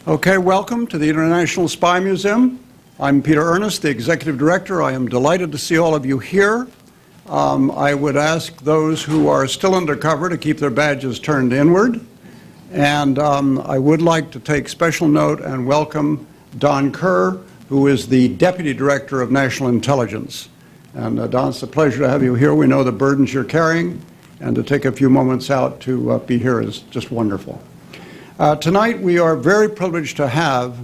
Okay, welcome to the International Spy Museum. I'm Peter Ernest, the Executive Director. I am delighted to see all of you here. I would ask those who are still undercover to keep their badges turned inward. And I would like to take special note and welcome Don Kerr, who is the Deputy Director of National Intelligence. And Don, it's a pleasure to have you here. We know the burdens you're carrying, and to take a few moments out to be here is just wonderful. Tonight we are very privileged to have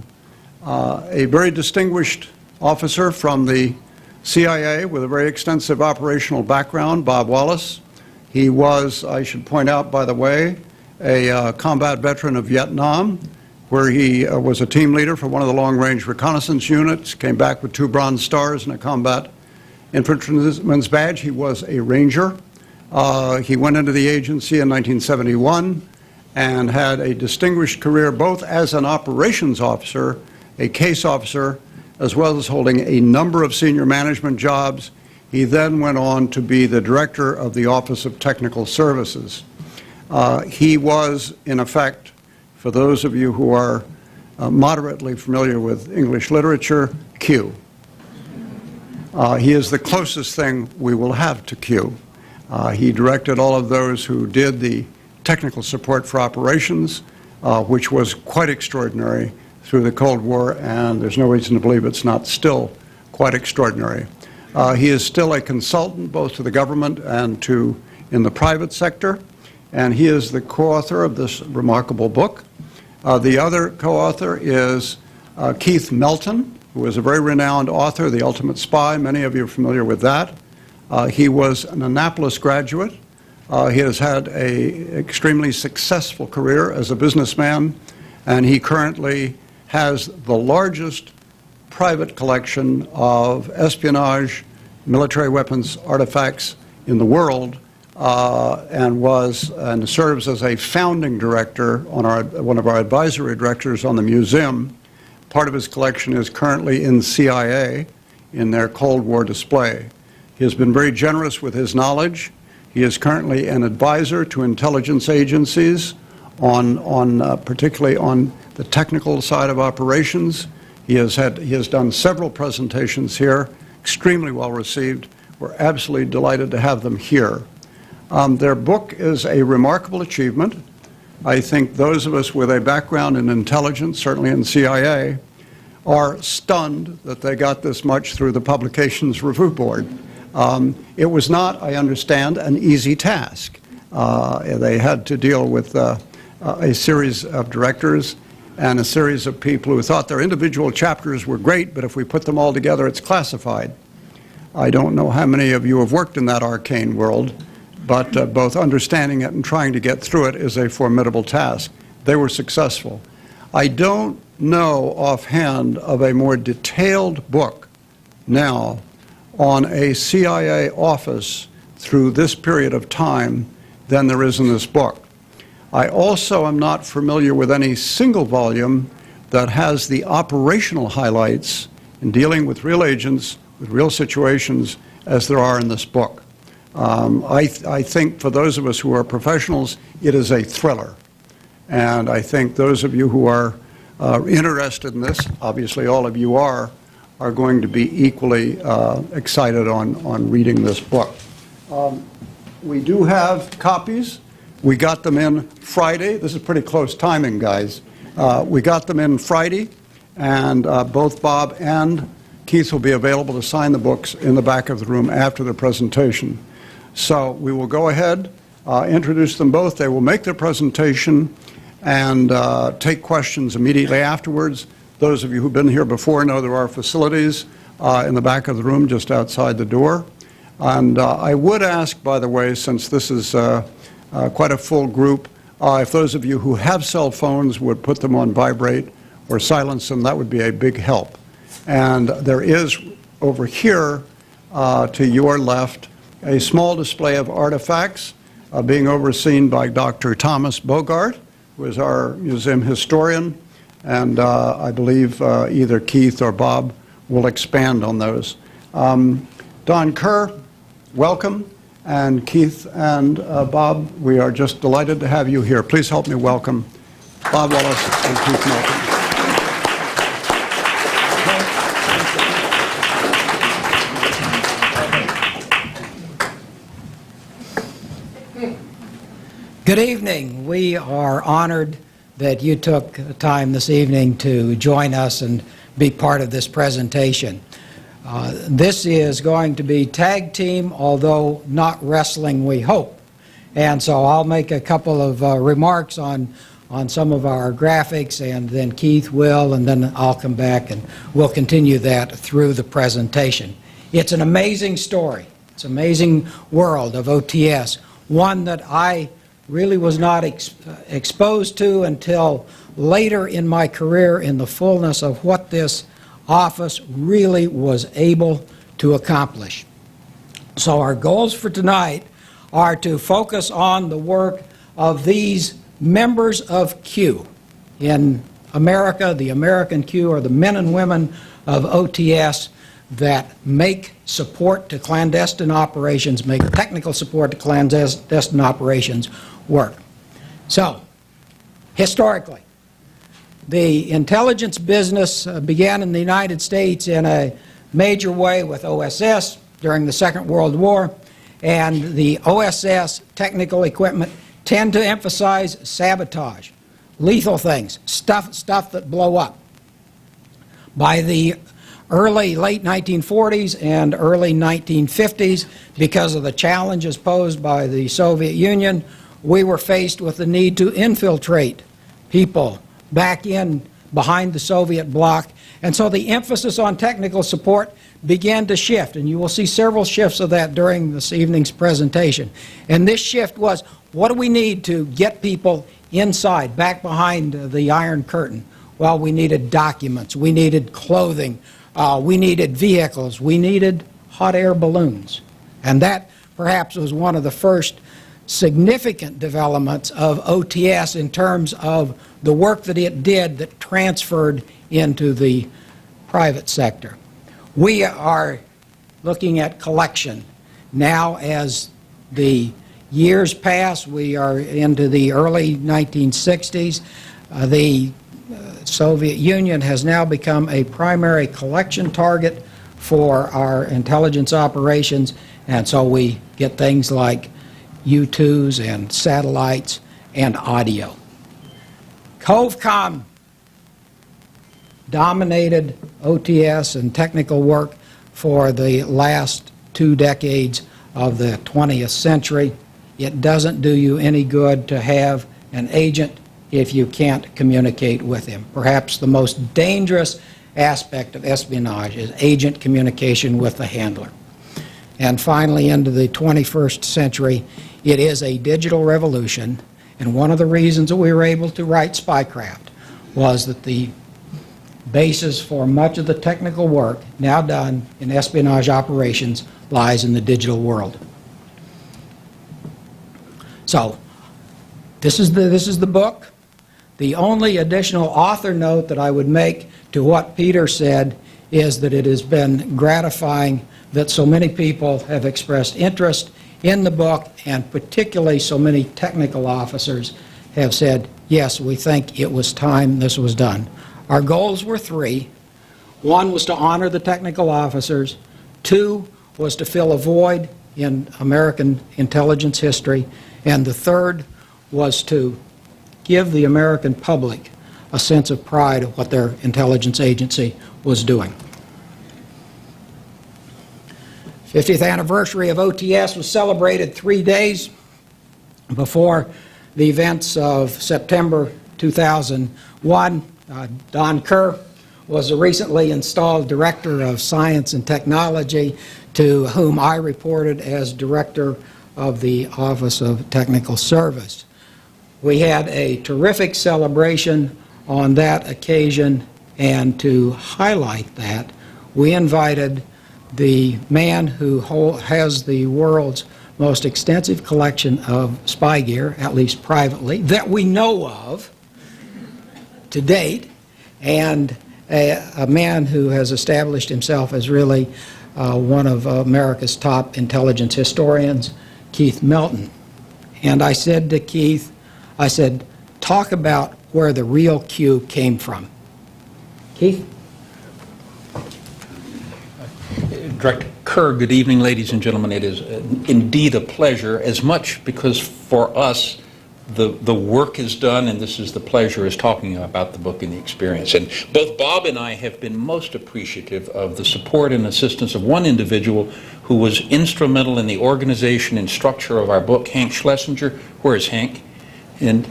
a very distinguished officer from the CIA with a very extensive operational background, Bob Wallace. He was, I should point out by the way, a combat veteran of Vietnam, where he was a team leader for one of the long-range reconnaissance units, came back with 2 Bronze Stars and a combat infantryman's badge. He was a ranger. He went into the agency in 1971 and had a distinguished career both as an operations officer, a case officer, as well as holding a number of senior management jobs. He then went on to be the director of the Office of Technical Services. He was, in effect, for those of you who are moderately familiar with English literature, Q. He is the closest thing we will have to Q. He directed all of those who did the technical support for operations, which was quite extraordinary through the Cold War, and there's no reason to believe it's not still quite extraordinary. He is still a consultant both to the government and in the private sector, and he is the co-author of this remarkable book. The other co-author is Keith Melton, who is a very renowned author, The Ultimate Spy. Many of you are familiar with that. He was an Annapolis graduate. He has had an extremely successful career as a businessman, and he currently has the largest private collection of espionage, military weapons artifacts in the world, and serves as a founding director on one of our advisory directors on the museum. Part of his collection is currently in CIA in their Cold War display. He has been very generous with his knowledge. He is currently an advisor to intelligence agencies particularly on the technical side of operations. He has done several presentations here, extremely well received. We're absolutely delighted to have them here. Their book is a remarkable achievement. I think those of us with a background in intelligence, certainly in CIA, are stunned that they got this much through the Publications Review Board. It was not, I understand, an easy task. They had to deal with a series of directors and a series of people who thought their individual chapters were great, but if we put them all together, it's classified. I don't know how many of you have worked in that arcane world, but both understanding it and trying to get through it is a formidable task. They were successful. I don't know offhand of a more detailed book now on a CIA office through this period of time than there is in this book. I also am not familiar with any single volume that has the operational highlights in dealing with real agents, with real situations, as there are in this book. I think for those of us who are professionals, it is a thriller. And I think those of you who are interested in this, obviously all of you are going to be equally excited on reading this book. We do have copies. We got them in Friday. This is pretty close timing, guys. We got them in Friday, and both Bob and Keith will be available to sign the books in the back of the room after the presentation. So we will go ahead, introduce them both. They will make their presentation and take questions immediately afterwards. Those of you who've been here before know there are facilities in the back of the room just outside the door. And I would ask, by the way, since this is quite a full group, if those of you who have cell phones would put them on vibrate or silence them, that would be a big help. And there is over here to your left a small display of artifacts being overseen by Dr. Thomas Bogart, who is our museum historian, and I believe either Keith or Bob will expand on those. Don Kerr, welcome, and Keith and Bob, we are just delighted to have you here. Please help me welcome Bob Wallace and Keith Melton. Good evening. We are honored that you took time this evening to join us and be part of this presentation. This is going to be tag team, although not wrestling, we hope. And so I'll make a couple of remarks on some of our graphics, and then Keith will, and then I'll come back and we'll continue that through the presentation. It's an amazing story. It's an amazing world of OTS, one that I really was not exposed to until later in my career in the fullness of what this office really was able to accomplish. So our goals for tonight are to focus on the work of these members of Q. In America, the American Q are the men and women of OTS that make support to clandestine operations, make technical support to clandestine operations work. So, historically, the intelligence business began in the United States in a major way with OSS during the Second World War, and the OSS technical equipment tend to emphasize sabotage, lethal things, stuff that blow up. By the late 1940s and early 1950s, because of the challenges posed by the Soviet Union, we were faced with the need to infiltrate people back in behind the Soviet bloc, and so the emphasis on technical support began to shift, and you will see several shifts of that during this evening's presentation. And this shift was, what do we need to get people inside, back behind the Iron Curtain? Well, we needed documents, we needed clothing, we needed vehicles, we needed hot air balloons. And that perhaps was one of the first significant developments of OTS in terms of the work that it did that transferred into the private sector. We are looking at collection. Now, as the years pass, we are into the early 1960s. The Soviet Union has now become a primary collection target for our intelligence operations, and so we get things like U-2s and satellites and audio. COVCOM dominated OTS and technical work for the last 2 decades of the 20th century. It doesn't do you any good to have an agent if you can't communicate with him. Perhaps the most dangerous aspect of espionage is agent communication with the handler. And finally, into the 21st century, it is a digital revolution, and one of the reasons that we were able to write Spycraft was that the basis for much of the technical work now done in espionage operations lies in the digital world. So, this is the book. The only additional author note that I would make to what Peter said is that it has been gratifying that so many people have expressed interest in the book, and particularly so many technical officers have said, yes, we think it was time this was done. Our goals were 3. 1 was to honor the technical officers. 2 was to fill a void in American intelligence history. And the 3rd was to give the American public a sense of pride of what their intelligence agency was doing. 50th anniversary of OTS was celebrated 3 days before the events of September 2001. Don Kerr was the recently installed Director of Science and Technology, to whom I reported as Director of the Office of Technical Service. We had a terrific celebration on that occasion, and to highlight that, we invited the man who has the world's most extensive collection of spy gear, at least privately, that we know of to date, and a man who has established himself as really one of America's top intelligence historians, Keith Melton. And I said to Keith, I said, talk about where the real Q came from. Keith? Director Kerr, good evening, ladies and gentlemen. It is indeed a pleasure, as much because for us the work is done, and this is the pleasure is talking about the book and the experience. And both Bob and I have been most appreciative of the support and assistance of one individual who was instrumental in the organization and structure of our book, Hank Schlesinger. Where is Hank? And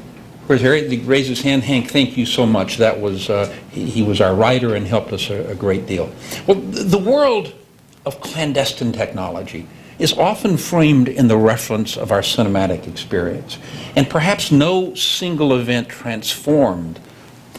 where's Harry? He raised his hand. Hank, thank you so much. That was he was our writer and helped us a great deal. Well, the world of clandestine technology is often framed in the reference of our cinematic experience. And perhaps no single event transformed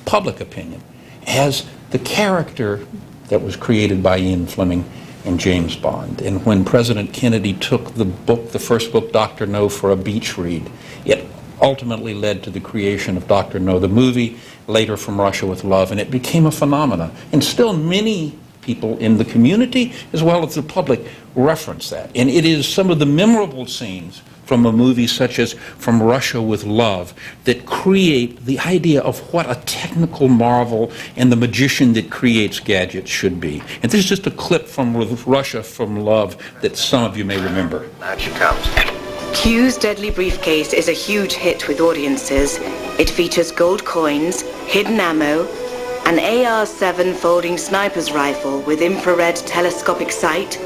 public opinion as the character that was created by Ian Fleming and James Bond. And when President Kennedy took the first book, Dr. No, for a beach read, it ultimately led to the creation of Dr. No, the movie, later From Russia with Love, and it became a phenomenon. And still many people in the community as well as the public reference that. And it is some of the memorable scenes from a movie such as From Russia with Love that create the idea of what a technical marvel and the magician that creates gadgets should be. And this is just a clip from Russia from Love that some of you may remember. Out she comes. Q's Deadly Briefcase is a huge hit with audiences. It features gold coins, hidden ammo, an AR-7 folding sniper's rifle with infrared telescopic sight,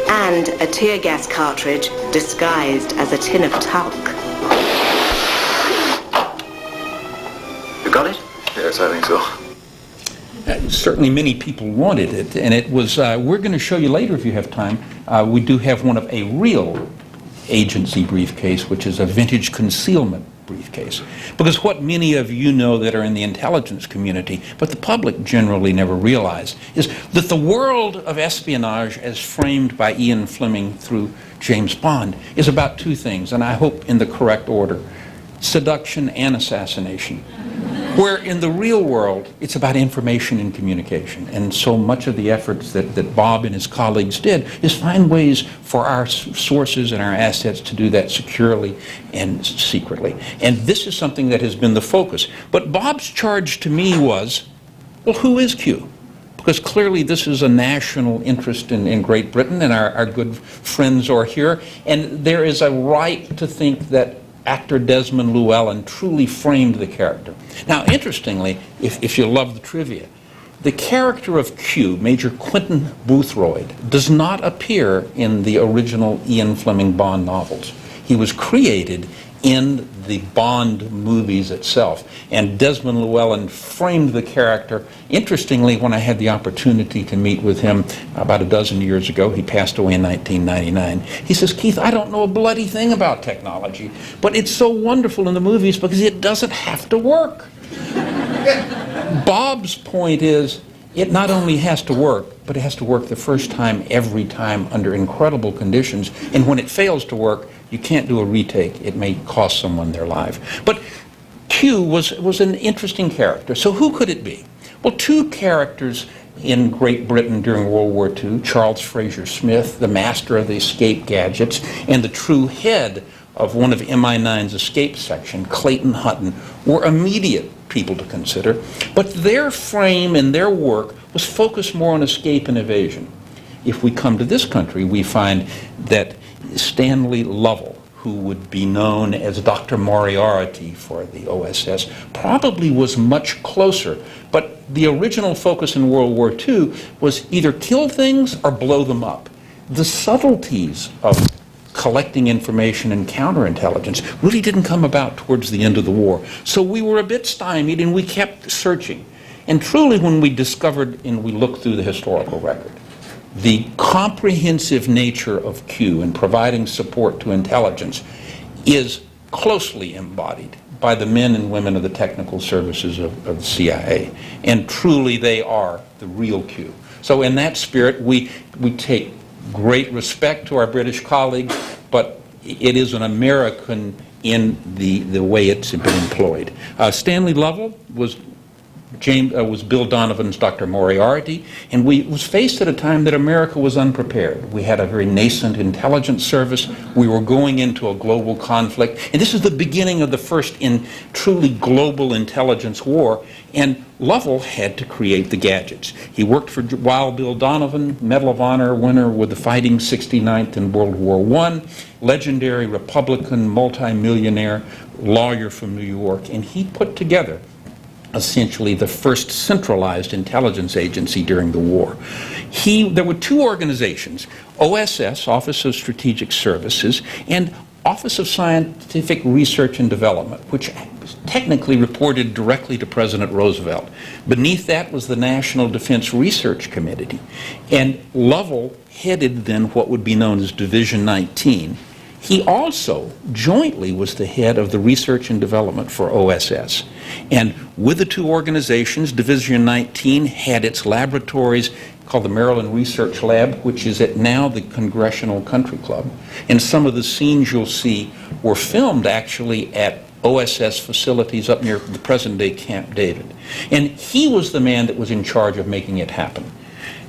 and a tear gas cartridge disguised as a tin of talc. You got it? Yes, I think so. Certainly many people wanted it, and it was, we're going to show you later if you have time, we do have one of a real agency briefcase, which is a vintage concealment briefcase. Because what many of you know that are in the intelligence community, but the public generally never realize, is that the world of espionage as framed by Ian Fleming through James Bond is about two things, and I hope in the correct order: seduction and assassination. Where in the real world, it's about information and communication. And so much of the efforts that Bob and his colleagues did is find ways for our sources and our assets to do that securely and secretly. And this is something that has been the focus. But Bob's charge to me was, well, who is Q? Because clearly this is a national interest in Great Britain, and our good friends are here. And there is a right to think that actor Desmond Llewellyn truly framed the character. Now, interestingly, if you love the trivia, the character of Q, Major Quentin Boothroyd, does not appear in the original Ian Fleming Bond novels. He was created in the Bond movies itself, and Desmond Llewellyn framed the character. Interestingly, when I had the opportunity to meet with him about a dozen years ago, he passed away in 1999, he says, "Keith, I don't know a bloody thing about technology, but it's so wonderful in the movies because it doesn't have to work." Bob's point is, it not only has to work, but it has to work the first time, every time, under incredible conditions. And when it fails to work, you can't do a retake. It may cost someone their life. But Q was an interesting character. So who could it be? Well, two characters in Great Britain during World War II, Charles Fraser Smith, the master of the escape gadgets, and the true head of one of MI9's escape section, Clayton Hutton, were immediate people to consider. But their frame and their work was focused more on escape and evasion. If we come to this country, we find that Stanley Lovell, who would be known as Dr. Moriarty for the OSS, probably was much closer. But the original focus in World War II was either kill things or blow them up. The subtleties of collecting information and counterintelligence really didn't come about towards the end of the war. So we were a bit stymied, and we kept searching. And truly, when we discovered and we looked through the historical record, the comprehensive nature of Q in providing support to intelligence is closely embodied by the men and women of the technical services of the CIA. And truly, they are the real Q. So in that spirit, we take great respect to our British colleagues, but it is an American in the way it's been employed. Stanley Lovell was was Bill Donovan's Dr. Moriarty, and we was faced at a time that America was unprepared. We had a very nascent intelligence service. We were going into a global conflict, and this is the beginning of the first in truly global intelligence war, and Lovell had to create the gadgets. He worked for Wild Bill Donovan, Medal of Honor winner with the Fighting 69th in World War I, legendary Republican multimillionaire lawyer from New York, and he put together essentially the first centralized intelligence agency during the war. There were two organizations, OSS, Office of Strategic Services, and Office of Scientific Research and Development, which technically reported directly to President Roosevelt. Beneath that was the National Defense Research Committee, and Lovell headed then what would be known as Division 19. He also jointly was the head of the research and development for OSS. And with the two organizations, Division 19 had its laboratories called the Maryland Research Lab, which is at now the Congressional Country Club. And some of the scenes you'll see were filmed actually at OSS facilities up near the present-day Camp David. And he was the man that was in charge of making it happen.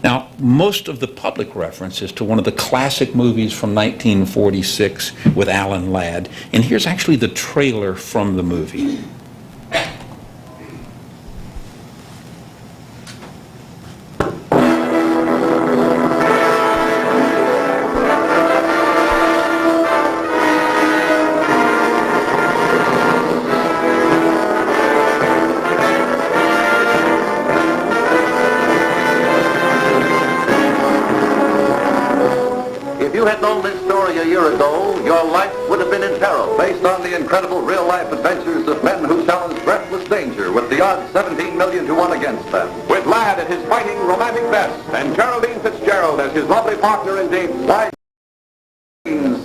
Now, most of the public reference is to one of the classic movies from 1946 with Alan Ladd, and here's actually the trailer from the movie. Incredible real-life adventures of men who challenge breathless danger with the odds 17 million to 1 against them. With Ladd at his fighting romantic best and Geraldine Fitzgerald as his lovely partner in James Bond's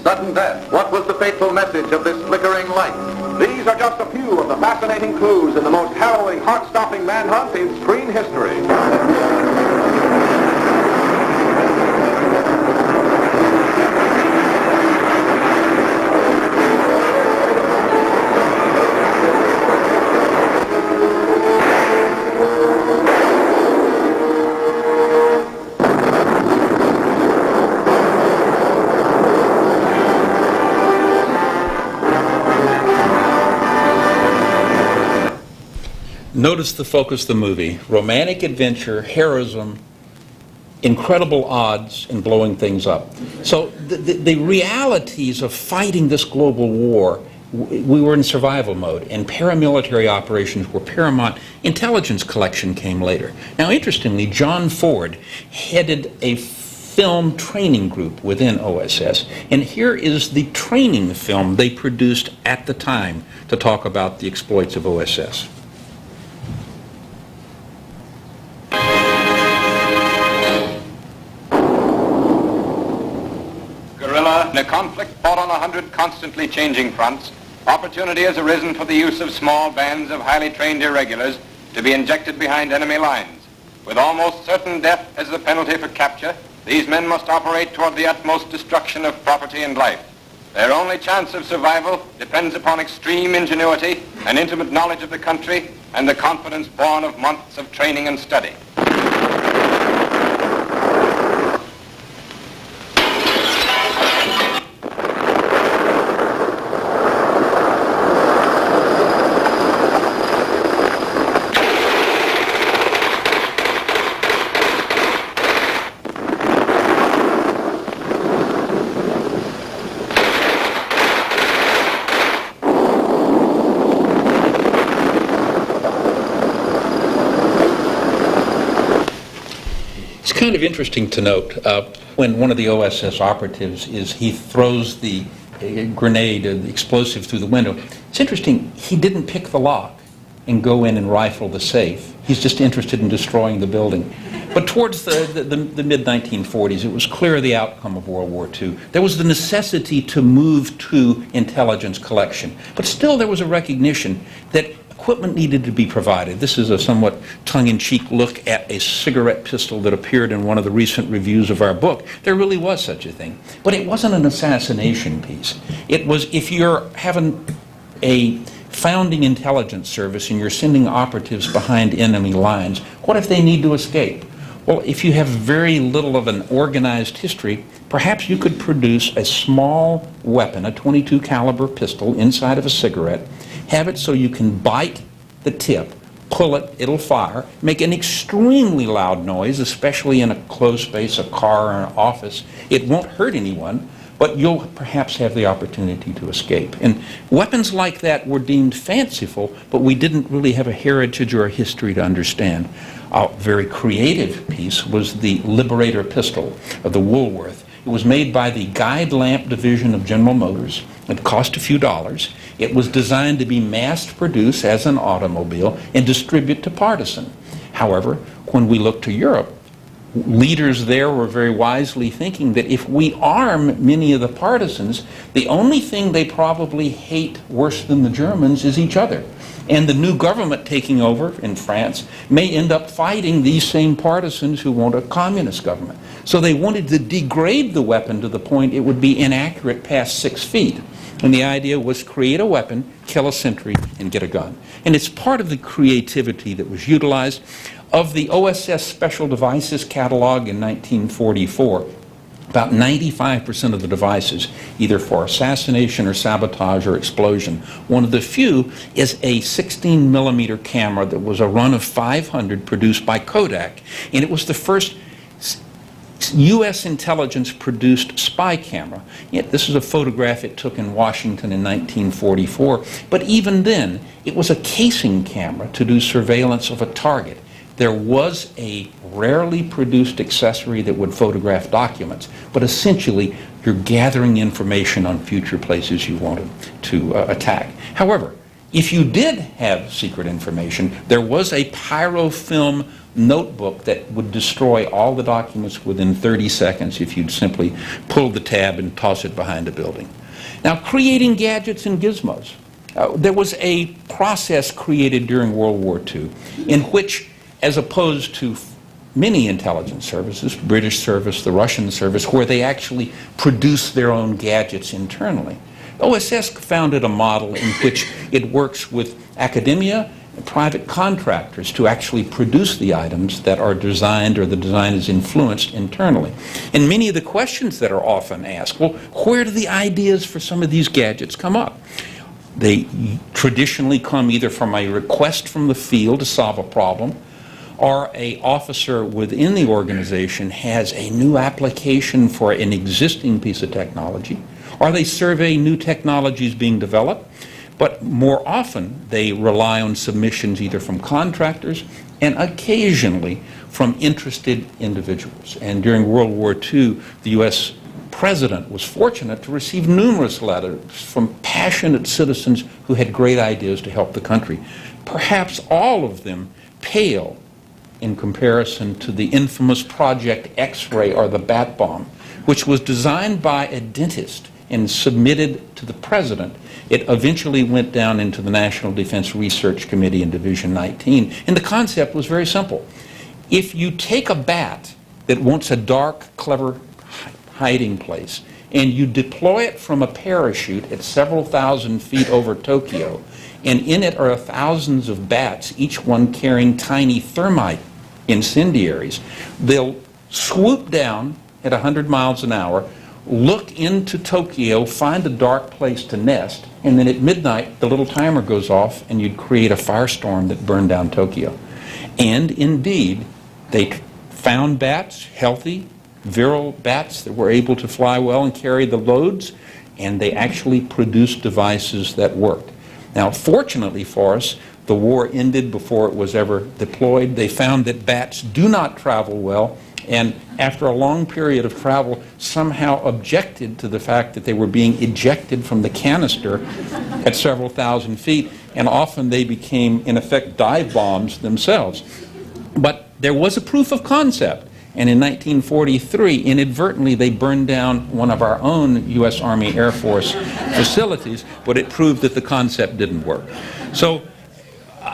sudden death. What was the fateful message of this flickering light? These are just a few of the fascinating clues in the most harrowing, heart-stopping manhunt in screen history. Notice the focus of the movie: romantic adventure, heroism, incredible odds, and blowing things up. So the realities of fighting this global war, we were in survival mode, and paramilitary operations were paramount. Intelligence collection came later. Now, interestingly, John Ford headed a film training group within OSS, and here is the training film they produced at the time to talk about the exploits of OSS. In a conflict fought on 100 constantly changing fronts, opportunity has arisen for the use of small bands of highly trained irregulars to be injected behind enemy lines. With almost certain death as the penalty for capture, these men must operate toward the utmost destruction of property and life. Their only chance of survival depends upon extreme ingenuity, an intimate knowledge of the country, and the confidence born of months of training and study. Kind of interesting to note when one of the OSS operatives he throws the grenade or the explosive through the window. It's interesting, he didn't pick the lock and go in and rifle the safe. He's just interested in destroying the building. But towards the mid-1940s, it was clear the outcome of World War II. There was the necessity to move to intelligence collection. But still there was a recognition that equipment needed to be provided. This is a somewhat tongue-in-cheek look at a cigarette pistol that appeared in one of the recent reviews of our book. There really was such a thing. But it wasn't an assassination piece. It was, if you're having a founding intelligence service and you're sending operatives behind enemy lines, what if they need to escape? Well, if you have very little of an organized history, perhaps you could produce a small weapon, a .22 caliber pistol inside of a cigarette, have it so you can bite the tip, pull it, it'll fire, make an extremely loud noise, especially in a closed space, a car or an office. It won't hurt anyone, but you'll perhaps have the opportunity to escape. And weapons like that were deemed fanciful, but we didn't really have a heritage or a history to understand. A very creative piece was the Liberator pistol of the Woolworth. It was made by the Guide Lamp division of General Motors. It cost a few dollars. It was designed to be mass-produced as an automobile and distribute to partisan. However, when we look to Europe, leaders there were very wisely thinking that if we arm many of the partisans, the only thing they probably hate worse than the Germans is each other. And the new government taking over in France may end up fighting these same partisans who want a communist government. So they wanted to degrade the weapon to the point it would be inaccurate past 6 feet. And the idea was create a weapon, kill a sentry, and get a gun. And it's part of the creativity that was utilized. Of the OSS Special Devices catalog in 1944, about 95% of the devices, either for assassination or sabotage or explosion. One of the few is a 16-millimeter camera that was a run of 500 produced by Kodak, and it was the first U.S. intelligence-produced spy camera. Yet this is a photograph it took in Washington in 1944, but even then, it was a casing camera to do surveillance of a target. There was a rarely produced accessory that would photograph documents, but essentially you're gathering information on future places you wanted to attack. However, if you did have secret information, there was a pyrofilm notebook that would destroy all the documents within 30 seconds if you'd simply pull the tab and toss it behind a building. Now, creating gadgets and gizmos. There was a process created during World War II in which, as opposed to many intelligence services, British service, the Russian service, where they actually produce their own gadgets internally. OSS founded a model in which it works with academia and private contractors to actually produce the items that are designed or the design is influenced internally. And many of the questions that are often asked, well, where do the ideas for some of these gadgets come up? They traditionally come either from a request from the field to solve a problem, or an officer within the organization has a new application for an existing piece of technology, or they survey new technologies being developed, but more often they rely on submissions either from contractors and occasionally from interested individuals. And during World War II, the U.S. President was fortunate to receive numerous letters from passionate citizens who had great ideas to help the country. Perhaps all of them pale in comparison to the infamous Project X-ray or the bat bomb, which was designed by a dentist and submitted to the president. It eventually went down into the National Defense Research Committee in Division 19, and the concept was very simple. If you take a bat that wants a dark, clever hiding place, and you deploy it from a parachute at several thousand feet over Tokyo, and in it are thousands of bats, each one carrying tiny thermite incendiaries, they'll swoop down at 100 miles an hour, look into Tokyo, find a dark place to nest, and then at midnight the little timer goes off and you'd create a firestorm that burned down Tokyo. And indeed, they found bats, healthy, virile bats that were able to fly well and carry the loads, and they actually produced devices that worked. Now, fortunately for us, the war ended before it was ever deployed. They found that bats do not travel well, and after a long period of travel, somehow objected to the fact that they were being ejected from the canister at several thousand feet, and often they became, in effect, dive bombs themselves. But there was a proof of concept, and in 1943, inadvertently, they burned down one of our own U.S. Army Air Force facilities, but it proved that the concept didn't work. So,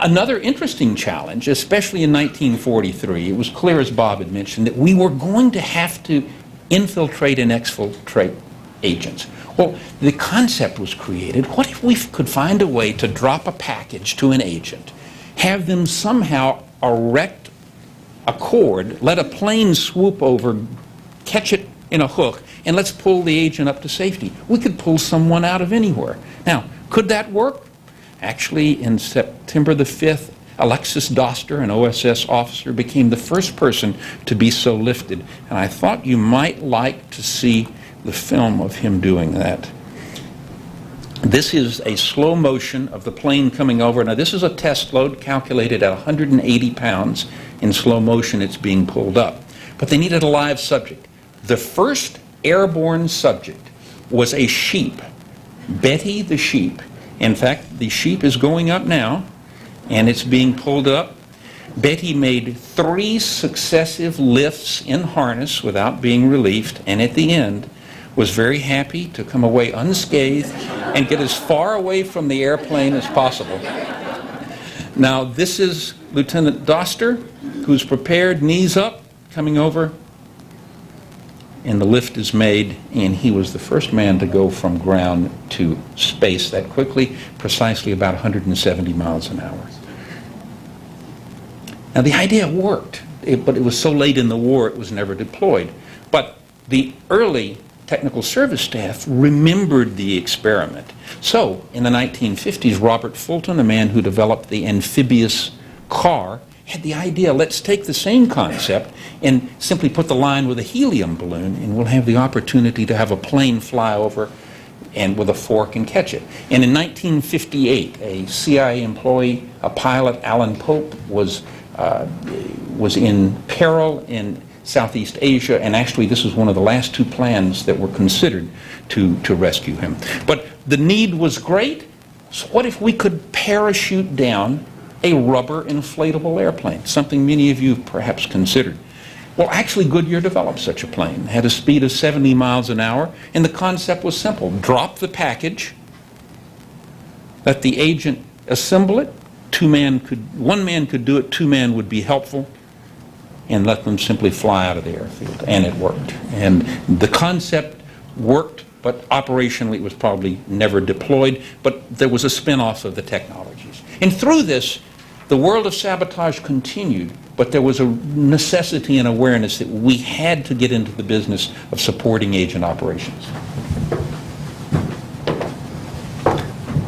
another interesting challenge, especially in 1943, it was clear, as Bob had mentioned, that we were going to have to infiltrate and exfiltrate agents. Well, the concept was created, what if we could find a way to drop a package to an agent, have them somehow erect a cord, let a plane swoop over, catch it in a hook, and let's pull the agent up to safety. We could pull someone out of anywhere. Now, could that work? Actually, in September the 5th, Alexis Doster, an OSS officer, became the first person to be so lifted. And I thought you might like to see the film of him doing that. This is a slow motion of the plane coming over. Now, this is a test load calculated at 180 pounds. In slow motion, it's being pulled up. But they needed a live subject. The first airborne subject was a sheep, Betty the sheep. In fact, the sheep is going up now, and it's being pulled up. Betty made 3 successive lifts in harness without being relieved, and at the end was very happy to come away unscathed and get as far away from the airplane as possible. Now, this is Lieutenant Doster, who's prepared, knees up, coming over, and the lift is made, and he was the first man to go from ground to space that quickly, precisely about 170 miles an hour. Now, the idea worked, but it was so late in the war it was never deployed. But the early technical service staff remembered the experiment. So, in the 1950s, Robert Fulton, a man who developed the amphibious car, had the idea, let's take the same concept and simply put the line with a helium balloon, and we'll have the opportunity to have a plane fly over and with a fork and catch it. And in 1958, a CIA employee, a pilot, Alan Pope, was in peril in Southeast Asia, and actually this was one of the last 2 plans that were considered to rescue him. But the need was great, so what if we could parachute down a rubber inflatable airplane, something many of you have perhaps considered? Well, actually, Goodyear developed such a plane. It had a speed of 70 miles an hour, and the concept was simple. Drop the package, let the agent assemble it. One man could do it, 2 men would be helpful, and let them simply fly out of the airfield. And it worked. And the concept worked, but operationally it was probably never deployed, but there was a spin-off of the technologies. And through this, the world of sabotage continued, but there was a necessity and awareness that we had to get into the business of supporting agent operations.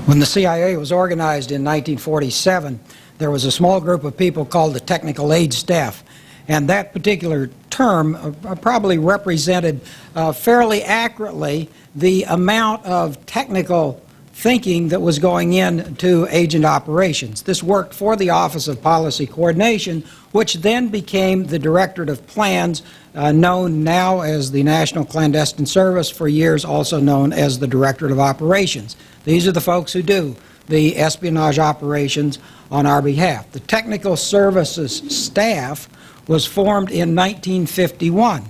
When the CIA was organized in 1947, there was a small group of people called the Technical Aid Staff. And that particular term probably represented fairly accurately the amount of technical thinking that was going into agent operations. This worked for the Office of Policy Coordination, which then became the Directorate of Plans, known now as the National Clandestine Service, for years also known as the Directorate of Operations. These are the folks who do the espionage operations on our behalf. The Technical Services Staff was formed in 1951,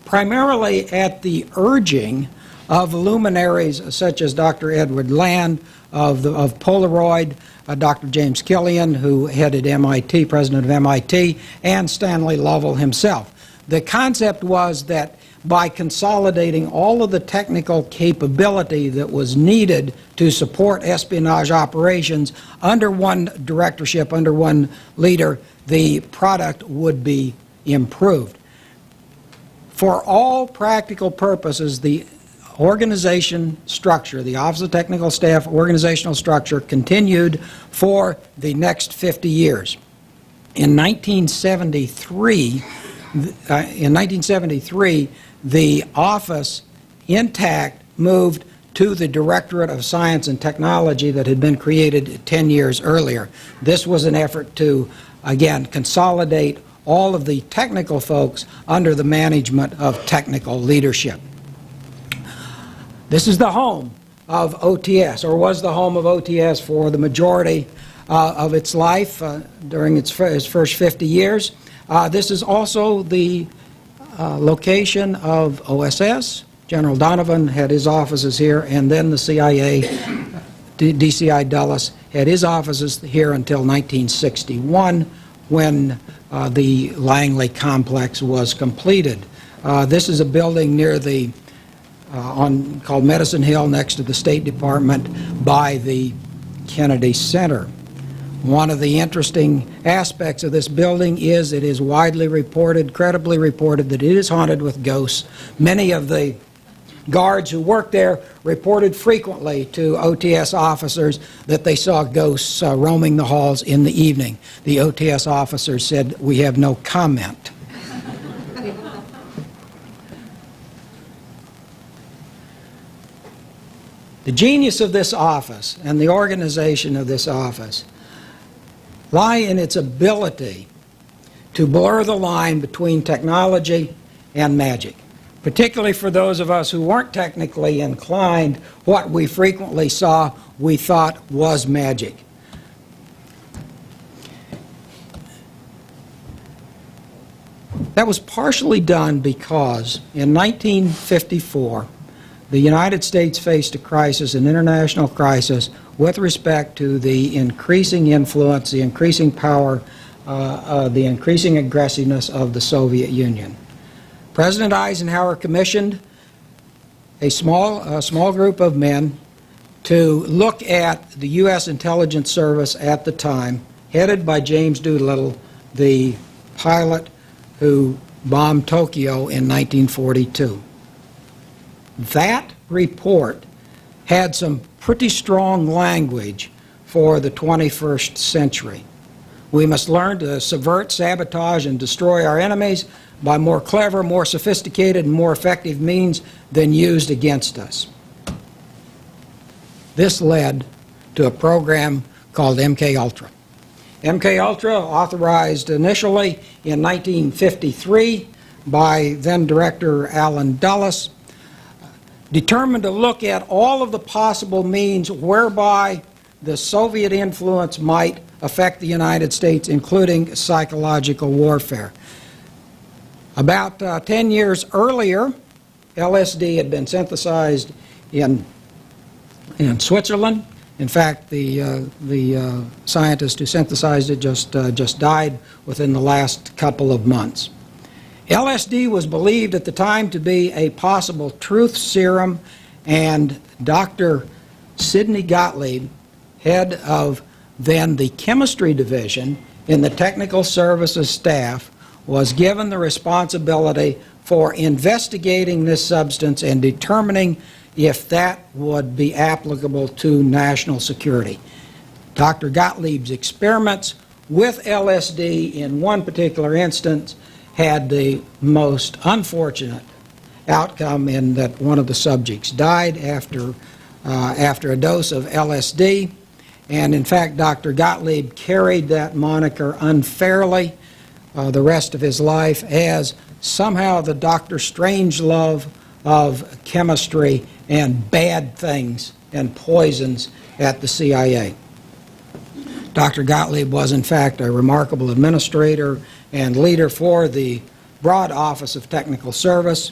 primarily at the urging of luminaries such as Dr. Edward Land of Polaroid, Dr. James Killian, who headed MIT, president of MIT, and Stanley Lovell himself. The concept was that by consolidating all of the technical capability that was needed to support espionage operations under one directorship, under one leader, the product would be improved. For all practical purposes, the organization structure, the Office of Technical Staff organizational structure, continued for the next 50 years. In 1973, the office, intact, moved to the Directorate of Science and Technology that had been created 10 years earlier. This was an effort to, again, consolidate all of the technical folks under the management of technical leadership. This is the home of OTS, or was the home of OTS for the majority of its life during its first 50 years. This is also the location of OSS. General Donovan had his offices here, and then the CIA, DCI Dulles, had his offices here until 1961, when the Langley complex was completed. This is a building near the called Medicine Hill next to the State Department by the Kennedy Center. One of the interesting aspects of this building is it is widely reported, credibly reported, that it is haunted with ghosts. Many of the guards who worked there reported frequently to OTS officers that they saw ghosts roaming the halls in the evening. The OTS officers said, "We have no comment." The genius of this office and the organization of this office lie in its ability to blur the line between technology and magic. Particularly for those of us who weren't technically inclined, what we frequently saw we thought was magic. That was partially done because in 1954, the United States faced a crisis, an international crisis, with respect to the increasing influence, the increasing power, the increasing aggressiveness of the Soviet Union. President Eisenhower commissioned a small group of men to look at the U.S. intelligence service at the time, headed by James Doolittle, the pilot who bombed Tokyo in 1942. That report had some pretty strong language for the 21st century. We must learn to subvert, sabotage, and destroy our enemies by more clever, more sophisticated, and more effective means than used against us. This led to a program called MK-Ultra. MK-Ultra, authorized initially in 1953 by then-Director Allen Dulles, determined to look at all of the possible means whereby the Soviet influence might affect the United States, including psychological warfare. About 10 years earlier, LSD had been synthesized in Switzerland. In fact, the scientist who synthesized it just died within the last couple of months. LSD was believed at the time to be a possible truth serum, and Dr. Sidney Gottlieb, head of then the chemistry division in the technical services staff, was given the responsibility for investigating this substance and determining if that would be applicable to national security. Dr. Gottlieb's experiments with LSD in one particular instance had the most unfortunate outcome in that one of the subjects died after a dose of LSD. And in fact, Dr. Gottlieb carried that moniker unfairly the rest of his life as somehow the Dr. Strangelove of chemistry and bad things and poisons at the CIA. Dr. Gottlieb was in fact a remarkable administrator and leader for the broad Office of Technical Service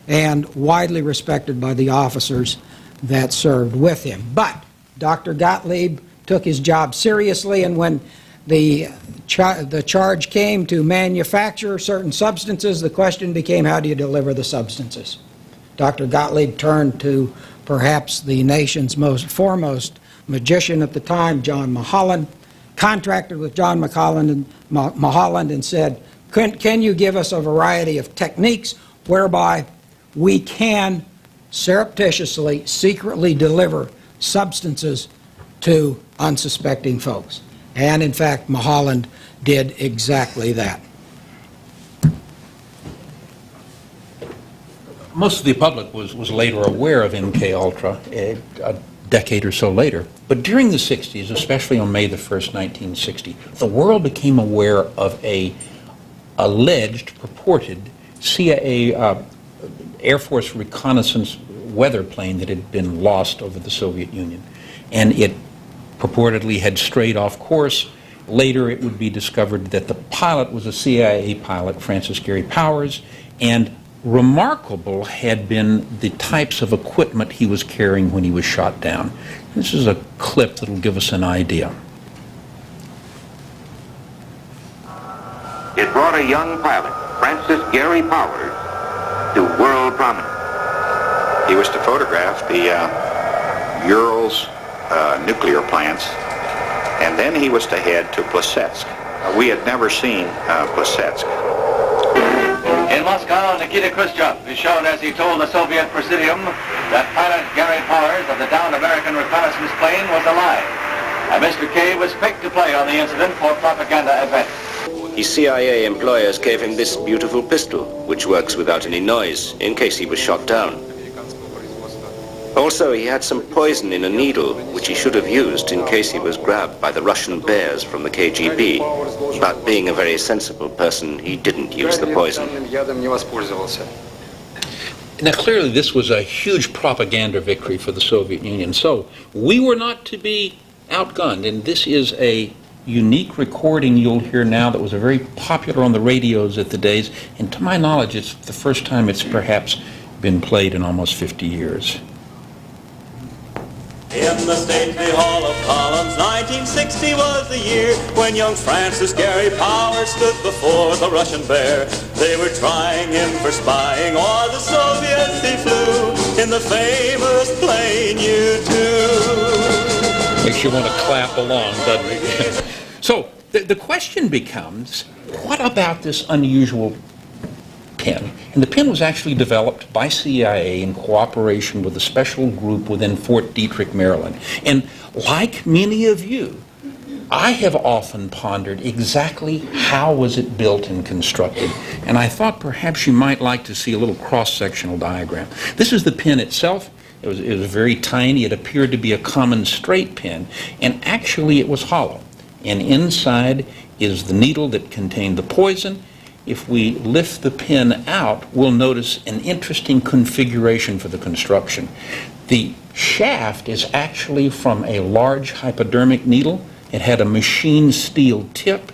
and widely respected by the officers that served with him. But Dr. Gottlieb took his job seriously, and when the charge came to manufacture certain substances, the question became, how do you deliver the substances? Dr. Gottlieb turned to perhaps the nation's foremost magician at the time, John Mulholland, contracted with John Mulholland and said, can you give us a variety of techniques whereby we can surreptitiously, secretly deliver substances to unsuspecting folks? And in fact, Mulholland did exactly that. Most of the public was later aware of MK-Ultra a decade or so later. But during the 60s, especially on May the 1st, 1960, the world became aware of a alleged, purported CIA Air Force reconnaissance weather plane that had been lost over the Soviet Union. And it purportedly had strayed off course. Later it would be discovered that the pilot was a CIA pilot, Francis Gary Powers, and remarkable had been the types of equipment he was carrying when he was shot down. This is a clip that will give us an idea. It brought a young pilot, Francis Gary Powers, to world prominence. He was to photograph the Urals nuclear plants, and then he was to head to Plesetsk. We had never seen Plesetsk. In Moscow, Nikita Khrushchev is shown as he told the Soviet Presidium that pilot Gary Powers of the downed American reconnaissance plane was alive. And Mr. K was picked to play on the incident for propaganda events. His CIA employers gave him this beautiful pistol, which works without any noise, in case he was shot down. Also, he had some poison in a needle, which he should have used in case he was grabbed by the Russian bears from the KGB. But being a very sensible person, he didn't use the poison. Now, clearly, this was a huge propaganda victory for the Soviet Union. So, we were not to be outgunned, and this is a unique recording you'll hear now that was very popular on the radios at the days, and to my knowledge, it's the first time it's perhaps been played in almost 50 years. In the stately Hall of Columns, 1960 was the year when young Francis Gary Powers stood before the Russian bear. They were trying him for spying, or the Soviets he flew in the famous plane U-2. Makes you want to clap along, doesn't it? So, the question becomes, what about this unusual pen? And the pen was actually developed by CIA in cooperation with a special group within Fort Detrick, Maryland. And like many of you, I have often pondered exactly how was it built and constructed. And I thought perhaps you might like to see a little cross-sectional diagram. This is the pen itself. It was very tiny. It appeared to be a common straight pen. And actually it was hollow. And inside is the needle that contained the poison. If we lift the pen out, we'll notice an interesting configuration for the construction. The shaft is actually from a large hypodermic needle. It had a machine steel tip.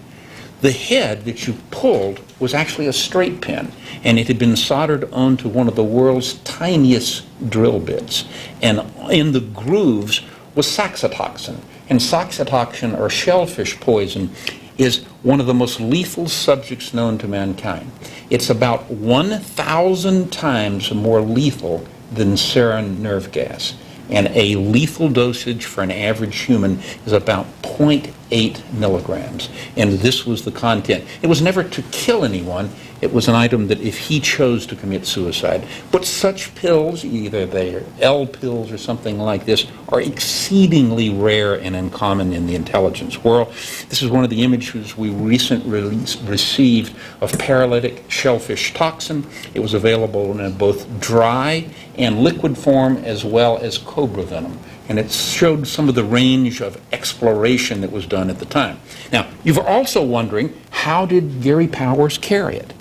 The head that you pulled was actually a straight pen, and it had been soldered onto one of the world's tiniest drill bits. And in the grooves was saxitoxin. And saxitoxin, or shellfish poison, is one of the most lethal subjects known to mankind. It's about 1,000 times more lethal than sarin nerve gas. And a lethal dosage for an average human is about 0.8 milligrams. And this was the content. It was never to kill anyone. It was an item that if he chose to commit suicide. But such pills, either they're L pills or something like this, are exceedingly rare and uncommon in the intelligence world. This is one of the images we recently received of paralytic shellfish toxin. It was available in both dry and liquid form, as well as cobra venom. And it showed some of the range of exploration that was done at the time. Now, you're also wondering, how did Gary Powers carry it?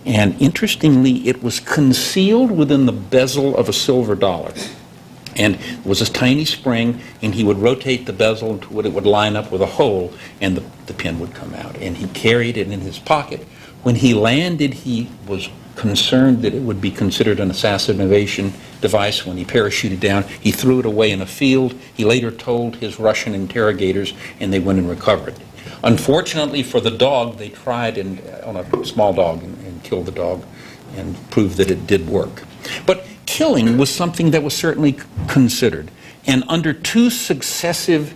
And interestingly, it was concealed within the bezel of a silver dollar. And it was a tiny spring, and he would rotate the bezel until it would line up with a hole, and the pin would come out. And he carried it in his pocket. When he landed, he was concerned that it would be considered an assassination device. When he parachuted down, he threw it away in a field. He later told his Russian interrogators, and they went and recovered it. Unfortunately for the dog, they tried on a small dog and killed the dog and proved that it did work. But killing was something that was certainly considered. And under two successive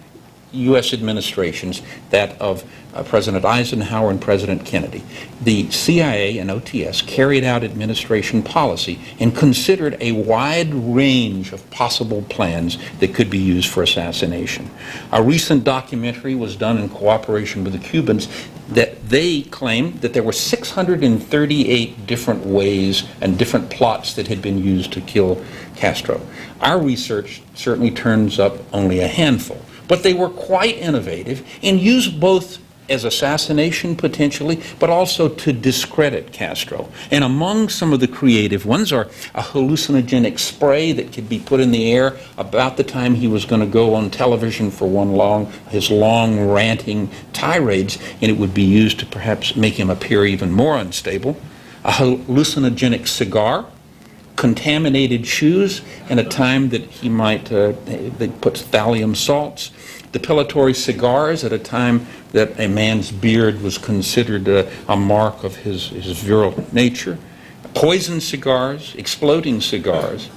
U.S. administrations, that of President Eisenhower and President Kennedy, the CIA and OTS carried out administration policy and considered a wide range of possible plans that could be used for assassination. A recent documentary was done in cooperation with the Cubans that they claimed that there were 638 different ways and different plots that had been used to kill Castro. Our research certainly turns up only a handful, but they were quite innovative and used both as assassination potentially, but also to discredit Castro. And among some of the creative ones are a hallucinogenic spray that could be put in the air about the time he was going to go on television for his long ranting tirades, and it would be used to perhaps make him appear even more unstable. A hallucinogenic cigar, contaminated shoes, and a time that he might they put thallium salts, depilatory cigars at a time that a man's beard was considered a mark of his virile nature, poison cigars, exploding seashells,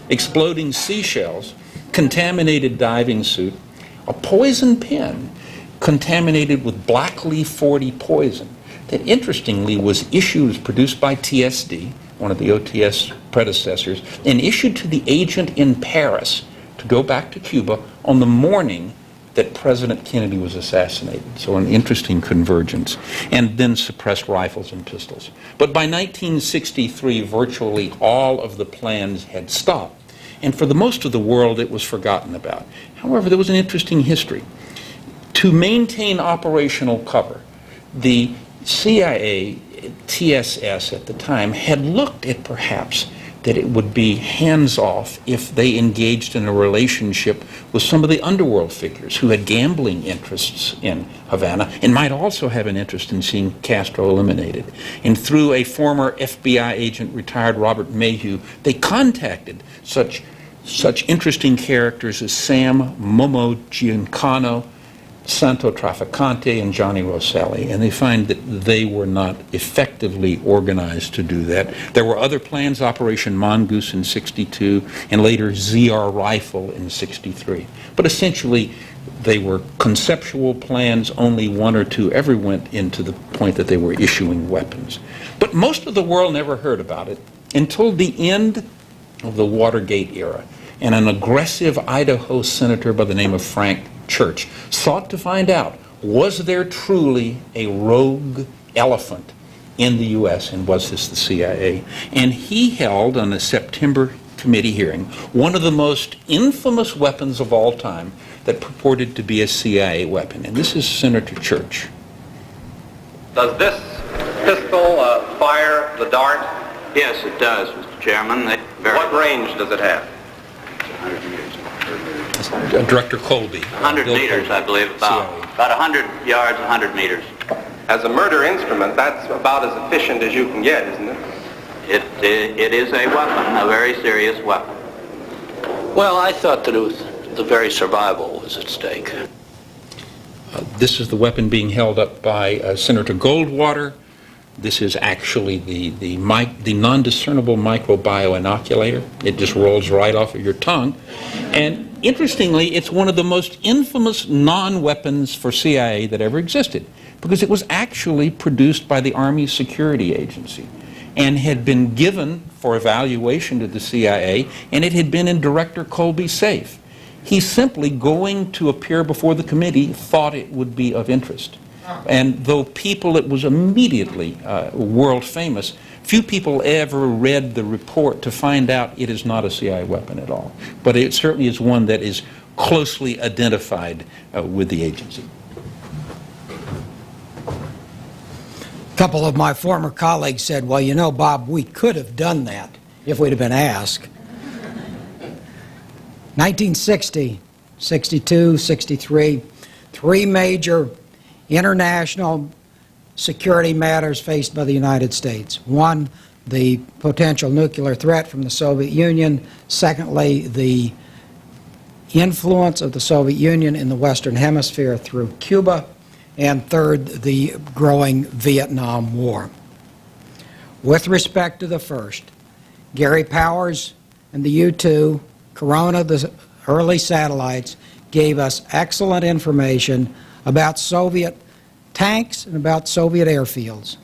contaminated diving suit, a poison pen contaminated with black leaf 40 poison that interestingly was produced by TSD, one of the OTS predecessors, and issued to the agent in Paris to go back to Cuba on the morning that President Kennedy was assassinated. So an interesting convergence. And then suppressed rifles and pistols. But by 1963, virtually all of the plans had stopped. And for the most of the world, it was forgotten about. However, there was an interesting history. To maintain operational cover, the CIA, TSS at the time, had looked at perhaps that it would be hands-off if they engaged in a relationship with some of the underworld figures who had gambling interests in Havana and might also have an interest in seeing Castro eliminated. And through a former FBI agent, retired Robert Mayhew, they contacted such interesting characters as Sam Momo Giancano, Santo Trafficante, and Johnny Rosselli, and they find that they were not effectively organized to do that. There were other plans, Operation Mongoose in '62, and later ZR Rifle in '63. But essentially, they were conceptual plans, only one or two ever went into the point that they were issuing weapons. But most of the world never heard about it until the end of the Watergate era, and an aggressive Idaho senator by the name of Frank Church sought to find out, was there truly a rogue elephant in the U.S., and was this the CIA? And he held on a September committee hearing one of the most infamous weapons of all time that purported to be a CIA weapon, and this is Senator Church. Does this pistol fire the dart? Yes, it does, Mr. Chairman. What range does it have? 100 meters. Director Colby. 100 meters, I believe, about 100 yards, 100 meters. As a murder instrument, that's about as efficient as you can get, isn't it? It is a weapon, a very serious weapon. Well, I thought that the very survival was at stake. This is the weapon being held up by Senator Goldwater. This is actually the non-discernible microbio-inoculator. It just rolls right off of your tongue. And interestingly, it's one of the most infamous non-weapons for CIA that ever existed, because it was actually produced by the Army Security Agency and had been given for evaluation to the CIA, and it had been in Director Colby's safe. He simply, going to appear before the committee, thought it would be of interest. And though it was immediately world famous, few people ever read the report to find out it is not a CIA weapon at all. But it certainly is one that is closely identified with the agency. A couple of my former colleagues said, well, you know, Bob, we could have done that if we'd have been asked. 1960, 62, 63, three major international security matters faced by the United States. One, the potential nuclear threat from the Soviet Union. Secondly, the influence of the Soviet Union in the Western Hemisphere through Cuba. And third, the growing Vietnam War. With respect to the first, Gary Powers and the U-2, Corona, the early satellites, gave us excellent information about Soviet tanks and about Soviet airfields.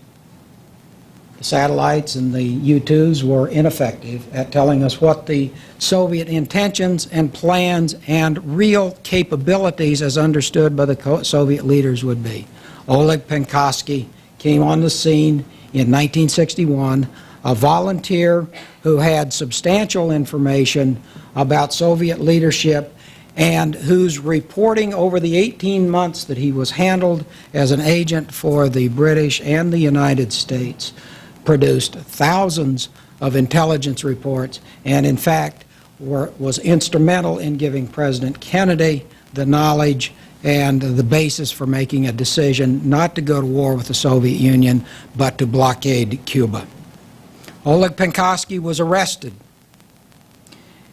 The satellites and the U-2s were ineffective at telling us what the Soviet intentions and plans and real capabilities as understood by the Soviet leaders would be. Oleg Penkovsky came on the scene in 1961, a volunteer who had substantial information about Soviet leadership and whose reporting over the 18 months that he was handled as an agent for the British and the United States produced thousands of intelligence reports, and in fact was instrumental in giving President Kennedy the knowledge and the basis for making a decision not to go to war with the Soviet Union, but to blockade Cuba. Oleg Penkovsky was arrested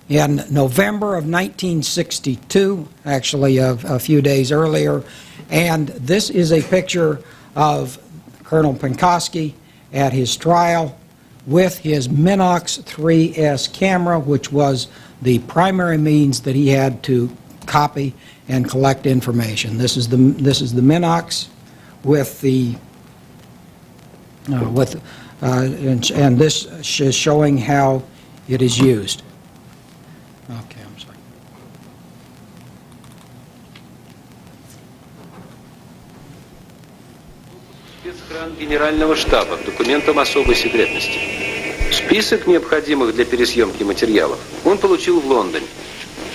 in November of 1962, actually a few days earlier, and this is a picture of Colonel Penkovsky at his trial with his Minox 3S camera, which was the primary means that he had to copy and collect information. This is the Minox with the and this is showing how it is used. Okay, I'm sorry. Спецохрана Генерального штаба к документам особой секретности. Список необходимых для пересъемки материалов он получил в Лондоне.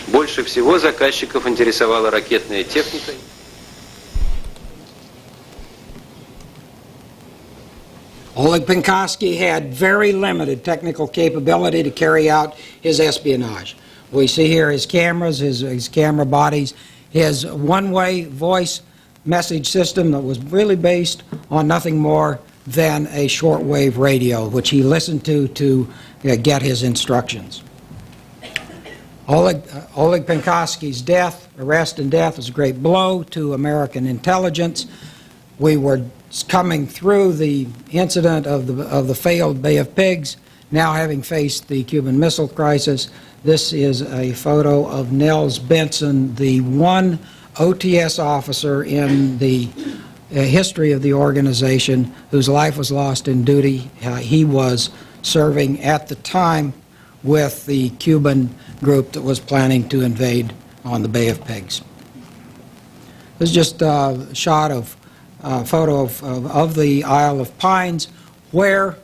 Больше всего заказчиков интересовала ракетная техника. Oleg Penkovsky had very limited technical capability to carry out his espionage. We see here his cameras, his camera bodies, his one-way voice message system that was really based on nothing more than a shortwave radio, which he listened to get his instructions. Oleg Penkovsky's arrest and death was a great blow to American intelligence. We were coming through the incident of the failed Bay of Pigs, now having faced the Cuban Missile Crisis. This is a photo of Nels Benson, the one OTS officer in the history of the organization whose life was lost in duty. He was serving at the time with the Cuban group that was planning to invade on the Bay of Pigs. This is just a shot of photo of the Isle of Pines, where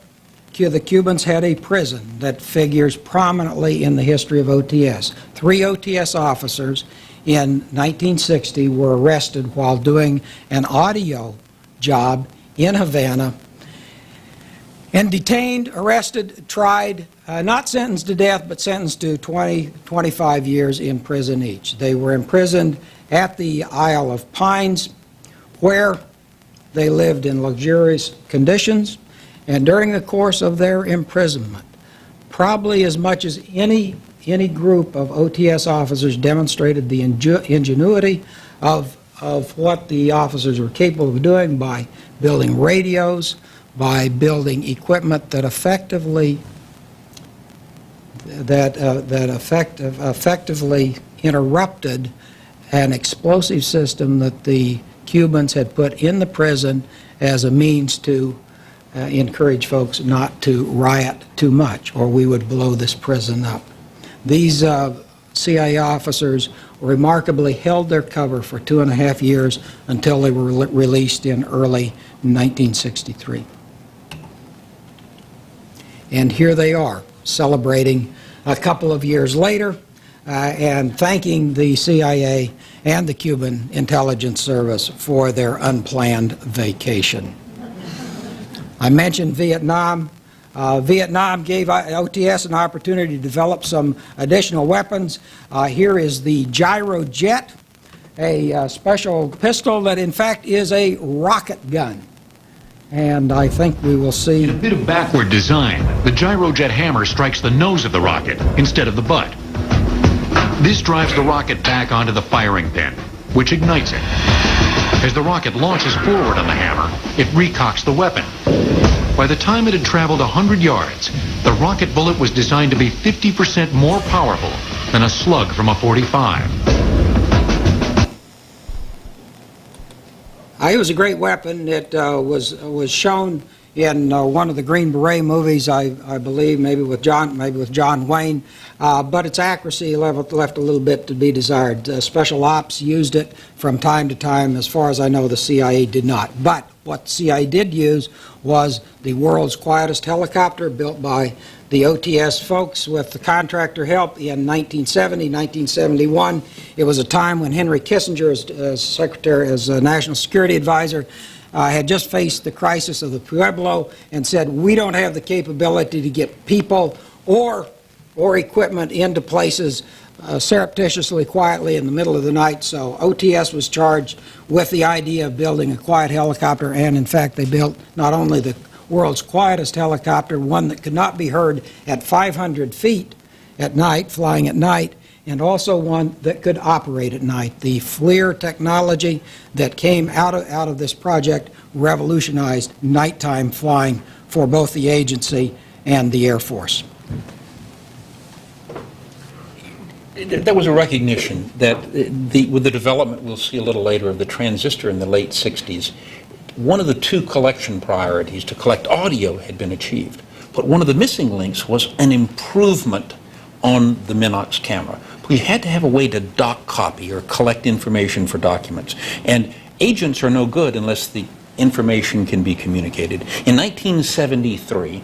the Cubans had a prison that figures prominently in the history of OTS. 3 OTS officers in 1960 were arrested while doing an audio job in Havana and detained, arrested, tried, not sentenced to death, but sentenced to 25 years in prison each. They were imprisoned at the Isle of Pines, where they lived in luxurious conditions, and during the course of their imprisonment, probably as much as any group of OTS officers demonstrated the ingenuity of what the officers were capable of doing by building radios, by building equipment that effectively interrupted an explosive system that the Cubans had put in the prison as a means to encourage folks not to riot too much, or we would blow this prison up. These CIA officers remarkably held their cover for 2.5 years until they were released in early 1963. And here they are, celebrating a couple of years later and thanking the CIA and the Cuban intelligence service for their unplanned vacation. I mentioned Vietnam. Vietnam gave OTS an opportunity to develop some additional weapons. Here is the Gyrojet, a special pistol that in fact is a rocket gun. And I think we will see... In a bit of backward design, the Gyrojet hammer strikes the nose of the rocket instead of the butt. This drives the rocket back onto the firing pin, which ignites it. As the rocket launches forward on the hammer, it recocks the weapon. By the time it had traveled 100 yards, the rocket bullet was designed to be 50% more powerful than a slug from a .45. It was a great weapon. It was shown in one of the Green Beret movies, I believe, maybe with John Wayne, but its accuracy left a little bit to be desired. Special Ops used it from time to time. As far as I know, the CIA did not. But what the CIA did use was the world's quietest helicopter, built by the OTS folks with the contractor help in 1970, 1971. It was a time when Henry Kissinger, as National Security Advisor, had just faced the crisis of the Pueblo and said, we don't have the capability to get people or equipment into places surreptitiously, quietly in the middle of the night. So OTS was charged with the idea of building a quiet helicopter, and in fact they built not only the world's quietest helicopter, one that could not be heard at 500 feet at night, flying at night, and also one that could operate at night. The FLIR technology that came out of this project revolutionized nighttime flying for both the agency and the Air Force. There was a recognition that with the development we'll see a little later of the transistor in the late 60s, one of the two collection priorities to collect audio had been achieved. But one of the missing links was an improvement on the Minox camera. We had to have a way to doc copy or collect information for documents. And agents are no good unless the information can be communicated. In 1973,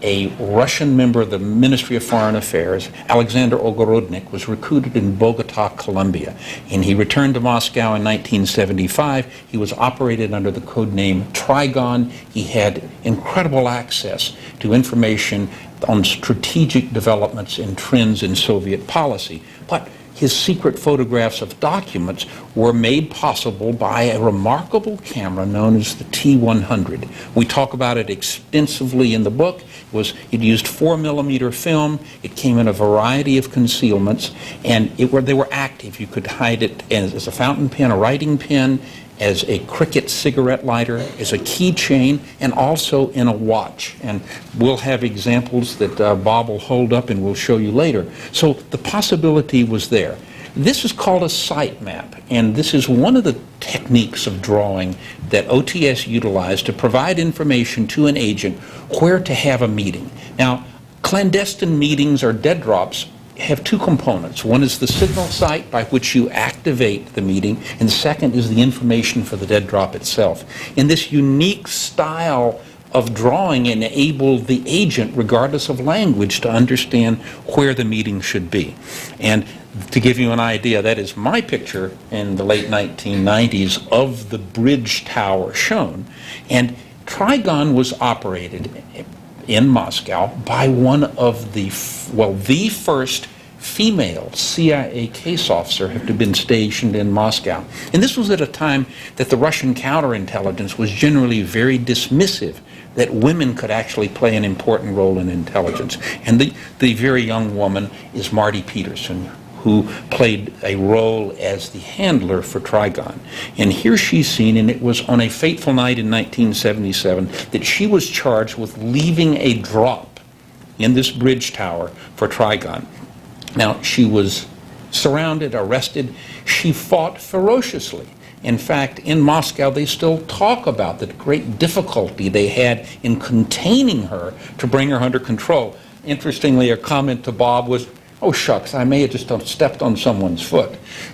a Russian member of the Ministry of Foreign Affairs, Alexander Ogorodnik, was recruited in Bogota, Colombia. And he returned to Moscow in 1975. He was operated under the code name Trigon. He had incredible access to information on strategic developments and trends in Soviet policy. But his secret photographs of documents were made possible by a remarkable camera known as the T100. We talk about it extensively in the book. It used 4mm film. It came in a variety of concealments, and they were active. You could hide it as a fountain pen, a writing pen, as a Cricket cigarette lighter, as a keychain, and also in a watch. And we'll have examples that Bob will hold up and we'll show you later. So the possibility was there. This is called a sitemap, and this is one of the techniques of drawing that OTS utilized to provide information to an agent where to have a meeting. Now, clandestine meetings or dead drops have two components. One is the signal site by which you activate the meeting, and the second is the information for the dead drop itself. And this unique style of drawing enabled the agent, regardless of language, to understand where the meeting should be. And to give you an idea, that is my picture in the late 1990s of the bridge tower shown. And Trigon was operated in Moscow by one of the first female CIA case officer had been stationed in Moscow. And this was at a time that the Russian counterintelligence was generally very dismissive that women could actually play an important role in intelligence. And the very young woman is Marty Peterson, who played a role as the handler for Trigon. And here she's seen, and it was on a fateful night in 1977 that she was charged with leaving a drop in this bridge tower for Trigon. Now, she was surrounded, arrested. She fought ferociously. In fact, in Moscow, they still talk about the great difficulty they had in containing her to bring her under control. Interestingly, a comment to Bob was, "Oh, shucks, I may have just stepped on someone's foot."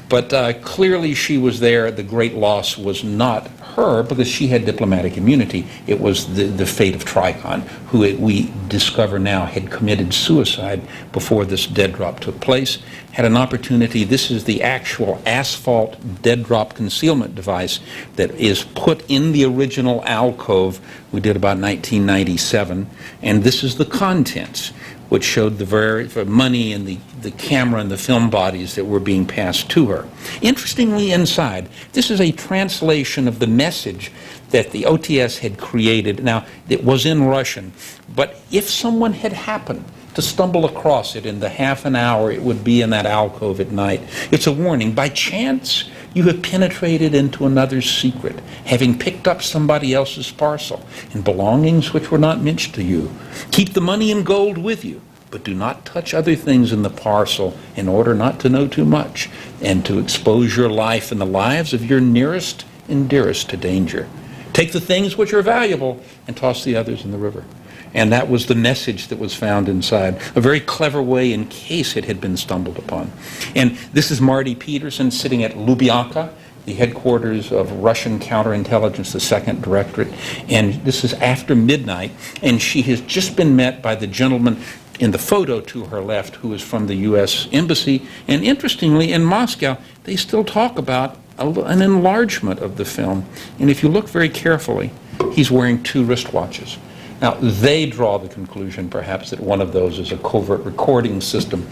But clearly she was there. The great loss was not her because she had diplomatic immunity. It was the fate of Trigon, who we discover now had committed suicide before this dead drop took place. Had an opportunity. This is the actual asphalt dead drop concealment device that is put in the original alcove we did about 1997. And this is the contents, which showed the money and the camera and the film bodies that were being passed to her. Interestingly, inside, this is a translation of the message that the OTS had created. Now, it was in Russian, but if someone had happened to stumble across it in the half an hour it would be in that alcove at night, it's a warning. By chance, you have penetrated into another's secret, having picked up somebody else's parcel and belongings which were not meant to you. Keep the money and gold with you, but do not touch other things in the parcel in order not to know too much and to expose your life and the lives of your nearest and dearest to danger. Take the things which are valuable and toss the others in the river. And that was the message that was found inside. A very clever way in case it had been stumbled upon. And this is Marty Peterson sitting at Lubyanka, the headquarters of Russian counterintelligence, the Second Directorate. And this is after midnight, and she has just been met by the gentleman in the photo to her left, who is from the U.S. Embassy. And interestingly, in Moscow, they still talk about an enlargement of the film. And if you look very carefully, he's wearing 2 wristwatches. Now, they draw the conclusion, perhaps, that one of those is a covert recording system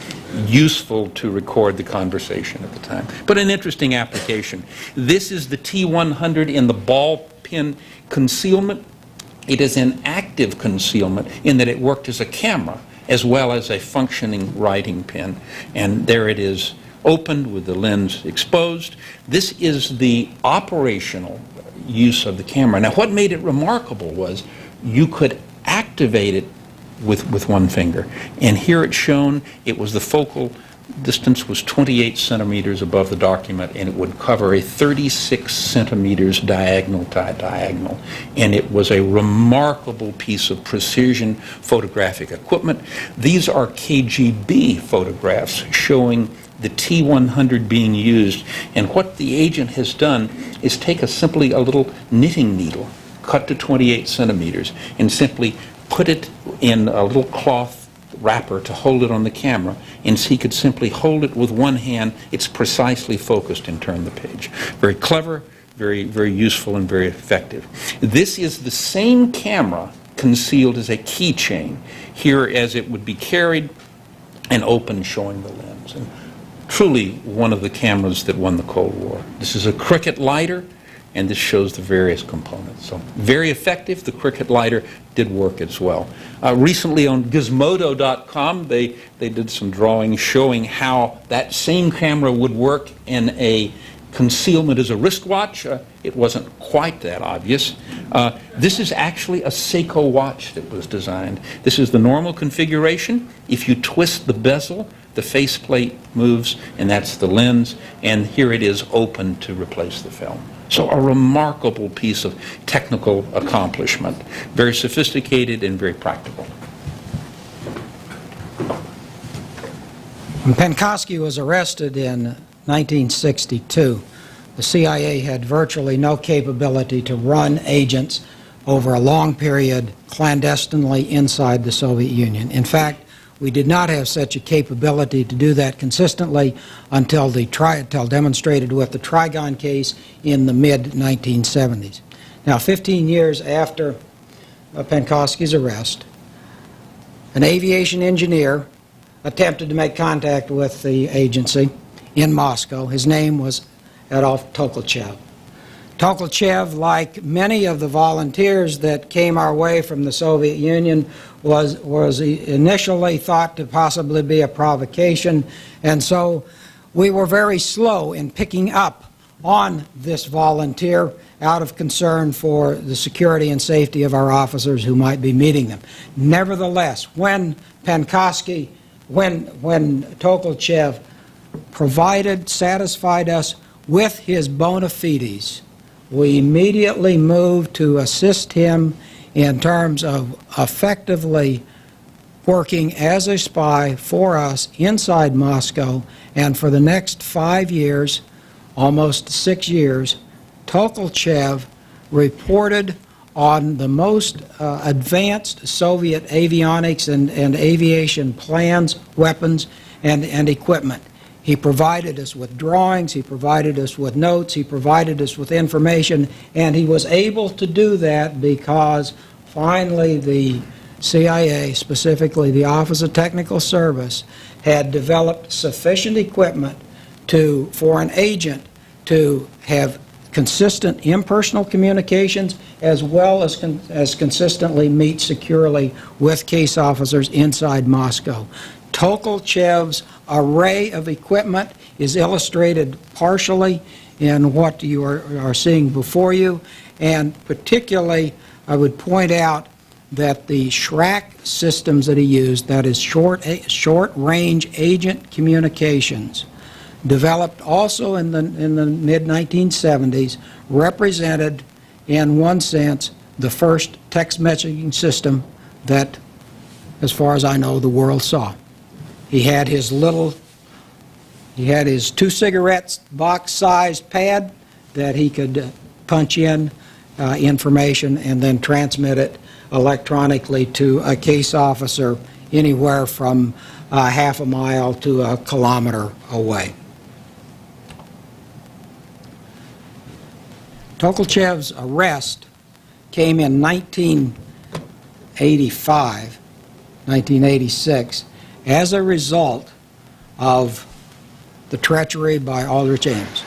useful to record the conversation at the time. But an interesting application. This is the T100 in the ball pin concealment. It is an active concealment in that it worked as a camera as well as a functioning writing pen. And there it is, opened with the lens exposed. This is the operational use of the camera. Now, what made it remarkable was you could activate it with one finger. And here it's shown, it was the focal distance was 28 centimeters above the document, and it would cover a 36 centimeters diagonal to diagonal. And it was a remarkable piece of precision photographic equipment. These are KGB photographs showing the T-100 being used. And what the agent has done is take simply a little knitting needle, cut to 28 centimeters, and simply put it in a little cloth wrapper to hold it on the camera, and so he could simply hold it with one hand. It's precisely focused and turn the page. Very clever, very, very useful, and very effective. This is the same camera concealed as a keychain, here as it would be carried and open, showing the lens. And truly one of the cameras that won the Cold War. This is a Cricket lighter, and this shows the various components. So very effective. The Cricket lighter did work as well. Recently on Gizmodo.com, they did some drawings showing how that same camera would work in a concealment as a wristwatch. It wasn't quite that obvious. This is actually a Seiko watch that was designed. This is the normal configuration. If you twist the bezel, the faceplate moves, and that's the lens, and here it is open to replace the film. So a remarkable piece of technical accomplishment, very sophisticated and very practical. When Penkovsky was arrested in 1962, the CIA had virtually no capability to run agents over a long period clandestinely inside the Soviet Union. In fact, we did not have such a capability to do that consistently until demonstrated with the Trigon case in the mid-1970s. Now, 15 years after Penkovsky's arrest, an aviation engineer attempted to make contact with the agency in Moscow. His name was Adolf Tokolchev. Tokolchev, like many of the volunteers that came our way from the Soviet Union, was initially thought to possibly be a provocation, and so we were very slow in picking up on this volunteer out of concern for the security and safety of our officers who might be meeting them. Nevertheless, when Penkovsky, when Tokolchev satisfied us with his bona fides, we immediately moved to assist him in terms of effectively working as a spy for us inside Moscow. And for the next 5 years, almost 6 years, Tokolchev reported on the most advanced Soviet avionics and aviation plans, weapons, and equipment. He provided us with drawings, he provided us with notes, he provided us with information, and he was able to do that because finally the CIA, specifically the Office of Technical Service, had developed sufficient equipment for an agent to have consistent impersonal communications as well as consistently meet securely with case officers inside Moscow. Tokolchev's array of equipment is illustrated partially in what you are seeing before you, and particularly I would point out that the SHRAC systems that he used, that is short-range agent communications, developed also in the mid-1970s, represented in one sense the first text messaging system that, as far as I know, the world saw. He had his 2 cigarettes box-sized pad that he could punch in information and then transmit it electronically to a case officer anywhere from half a mile to a kilometer away. Tokolchev's arrest came in 1986, as a result of the treachery by Aldrich Ames.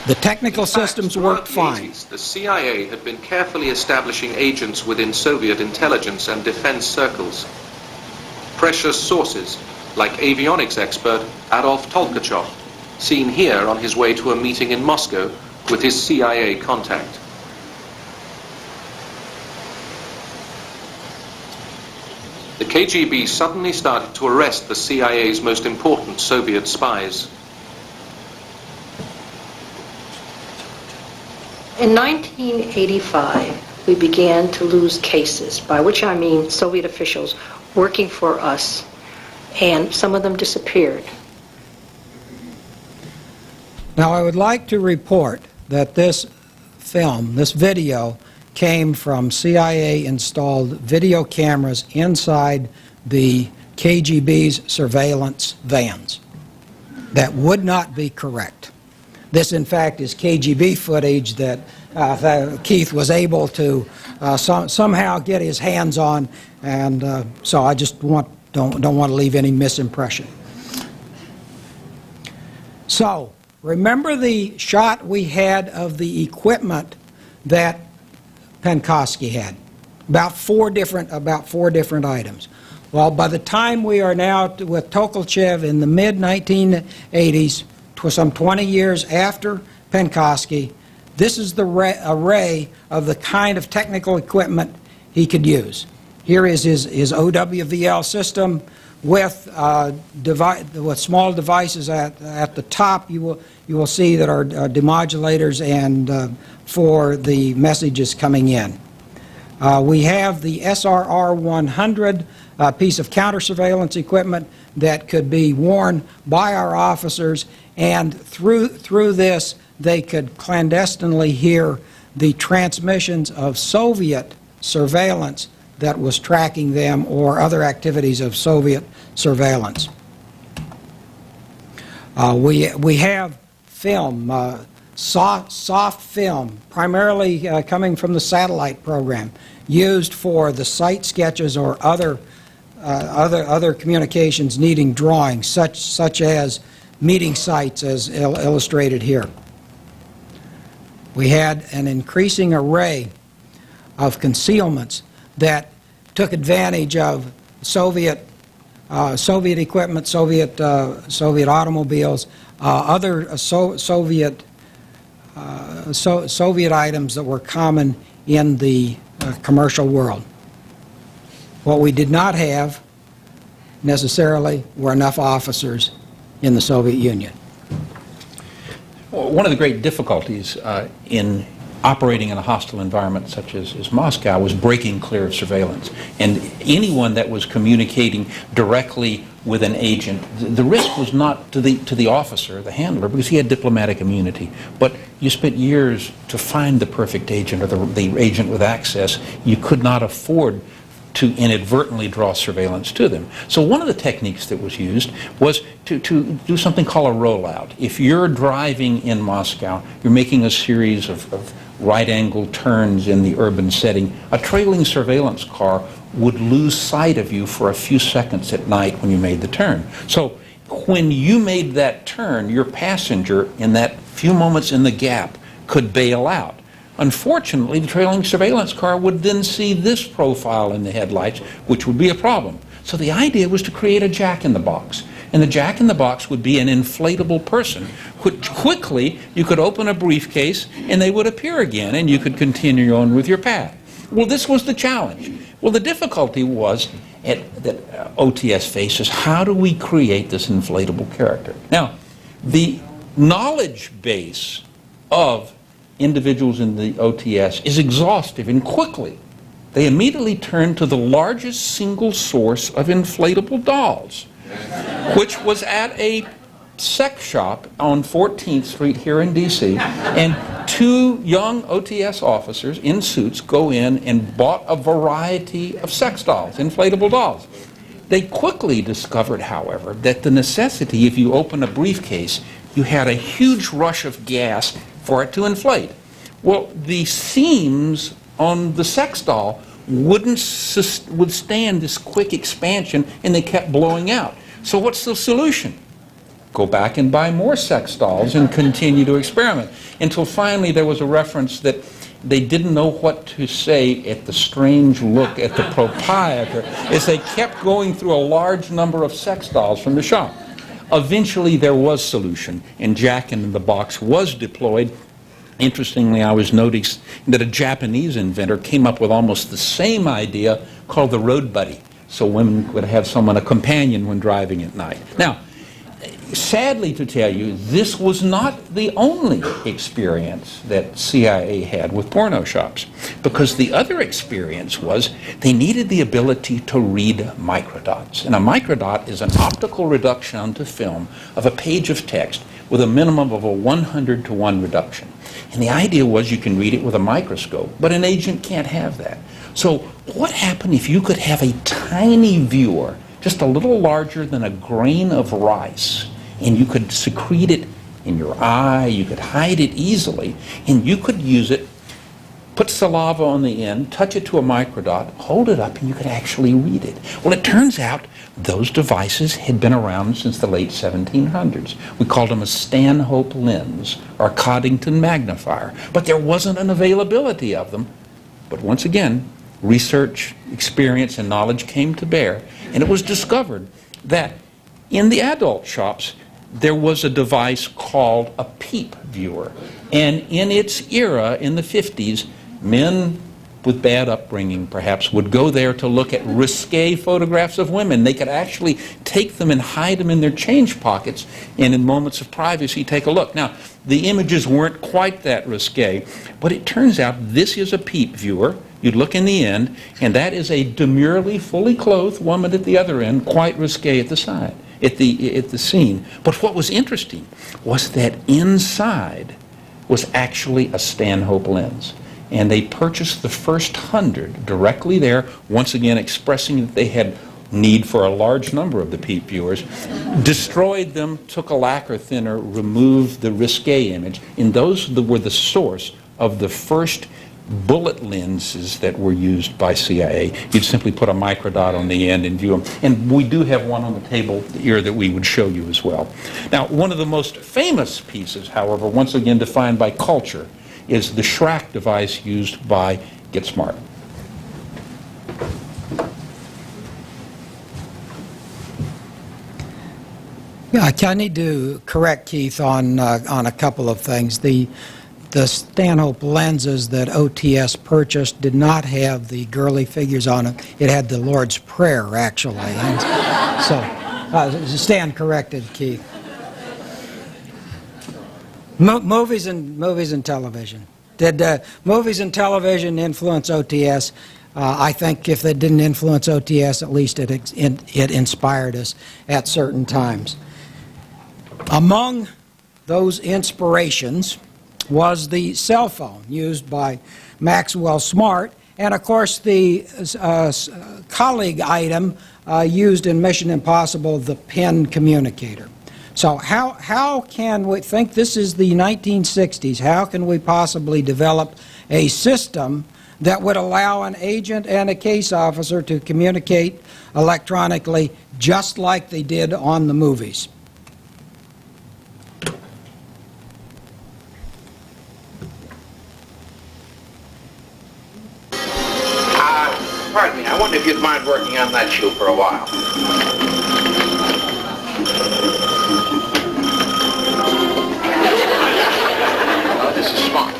The technical systems worked fine. The CIA had been carefully establishing agents within Soviet intelligence and defense circles. Precious sources, like avionics expert Adolf Tokolchev, seen here on his way to a meeting in Moscow with his CIA contact. the KGB suddenly started to arrest the CIA's most important Soviet spies. In 1985, we began to lose cases, by which I mean Soviet officials working for us, and some of them disappeared. Now, I would like to report that this film, this video, came from CIA-installed video cameras inside the KGB's surveillance vans. That would not be correct. This, in fact, is KGB footage that Keith was able to somehow get his hands on, and so I just don't want to leave any misimpression. So, remember the shot we had of the equipment that Penkovsky had? About four different items. Well, by the time we are now with Tukhachev's in the mid-1980s, some 20 years after Penkovsky, this is the array of the kind of technical equipment he could use. Here is his OWVL system with small devices at the top. You will see that are demodulators and for the messages coming in. We have the SRR-100 piece of counter-surveillance equipment that could be worn by our officers, and through this they could clandestinely hear the transmissions of Soviet surveillance that was tracking them or other activities of Soviet surveillance. We have film, soft film, primarily coming from the satellite program, used for the site sketches or other communications needing drawings, such as meeting sites as illustrated here. We had an increasing array of concealments that took advantage of Soviet equipment, Soviet automobiles, other Soviet items that were common in the commercial world. What we did not have necessarily were enough officers in the Soviet Union. One of the great difficulties in operating in a hostile environment such as Moscow was breaking clear of surveillance. And anyone that was communicating directly with an agent, the risk was not to the officer, the handler, because he had diplomatic immunity. But you spent years to find the perfect agent or the agent with access. You could not afford to inadvertently draw surveillance to them. So one of the techniques that was used was to do something called a rollout. If you're driving in Moscow, you're making a series of right-angle turns in the urban setting, a trailing surveillance car would lose sight of you for a few seconds at night when you made the turn. So when you made that turn, your passenger in that few moments in the gap could bail out. Unfortunately, the trailing surveillance car would then see this profile in the headlights, which would be a problem. So the idea was to create a jack-in-the-box. And the jack-in-the-box would be an inflatable person, which quickly you could open a briefcase and they would appear again and you could continue on with your path. Well, this was the challenge. Well, the difficulty was that OTS faces, how do we create this inflatable character? Now, the knowledge base of individuals in the OTS is exhaustive, and quickly they immediately turn to the largest single source of inflatable dolls, which was at a sex shop on 14th Street here in D.C., and two young OTS officers in suits go in and bought a variety of sex dolls, inflatable dolls. They quickly discovered, however, that the necessity, if you open a briefcase, you had a huge rush of gas for it to inflate. Well, the seams on the sex doll wouldn't withstand this quick expansion, and they kept blowing out. So what's the solution? Go back and buy more sex dolls and continue to experiment, until finally there was a reference that they didn't know what to say at the strange look at the proprietor as they kept going through a large number of sex dolls from the shop. Eventually there was solution, and Jack-in-the-Box was deployed. Interestingly, I was noticing that a Japanese inventor came up with almost the same idea called the Road Buddy. so women would have someone, a companion, when driving at night. Now, sadly to tell you, this was not the only experience that CIA had with porno shops, because the other experience was they needed the ability to read microdots. And a microdot is an optical reduction onto film of a page of text with a minimum of a 100-to-1 reduction. And the idea was you can read it with a microscope, but an agent can't have that. So what happened if you could have a tiny viewer, just a little larger than a grain of rice, and you could secrete it in your eye, you could hide it easily, and you could use it, put saliva on the end, touch it to a microdot, hold it up, and you could actually read it. Well, it turns out those devices had been around since the late 1700s. We called them a Stanhope lens or a Coddington magnifier, but there wasn't an availability of them. But once again, research, experience, and knowledge came to bear, and it was discovered that in the adult shops, there was a device called a peep viewer. And in its era, in the 50s, men with bad upbringing, perhaps, would go there to look at risque photographs of women. They could actually take them and hide them in their change pockets, and in moments of privacy, take a look. Now, the images weren't quite that risque, but it turns out this is a peep viewer. You'd look in the end, and that is a demurely, fully clothed woman at the other end, quite risque at the side. At the scene. But what was interesting was that inside was actually a Stanhope lens. And they purchased the first 100 directly there, once again expressing that they had need for a large number of the peep viewers, destroyed them, took a lacquer thinner, removed the risque image, and those were the source of the first bullet lenses that were used by CIA. You'd simply put a microdot on the end and view them. And we do have one on the table here that we would show you as well. Now, one of the most famous pieces, however, once again defined by culture, is the Schrack device used by Get Smart. Yeah, I need to correct Keith on a couple of things. The Stanhope lenses that OTS purchased did not have the girly figures on them. It had the Lord's Prayer, actually. And so, stand corrected, Keith. Movies and television. Did movies and television influence OTS? I think if it didn't influence OTS, at least it inspired us at certain times. Among those inspirations was the cell phone used by Maxwell Smart, and of course the colleague item used in Mission Impossible, the PIN communicator. So how can we think, this is the 1960s, how can we possibly develop a system that would allow an agent and a case officer to communicate electronically just like they did on the movies? Pardon me, I wonder if you'd mind working on that shoe for a while. Oh, this is smart.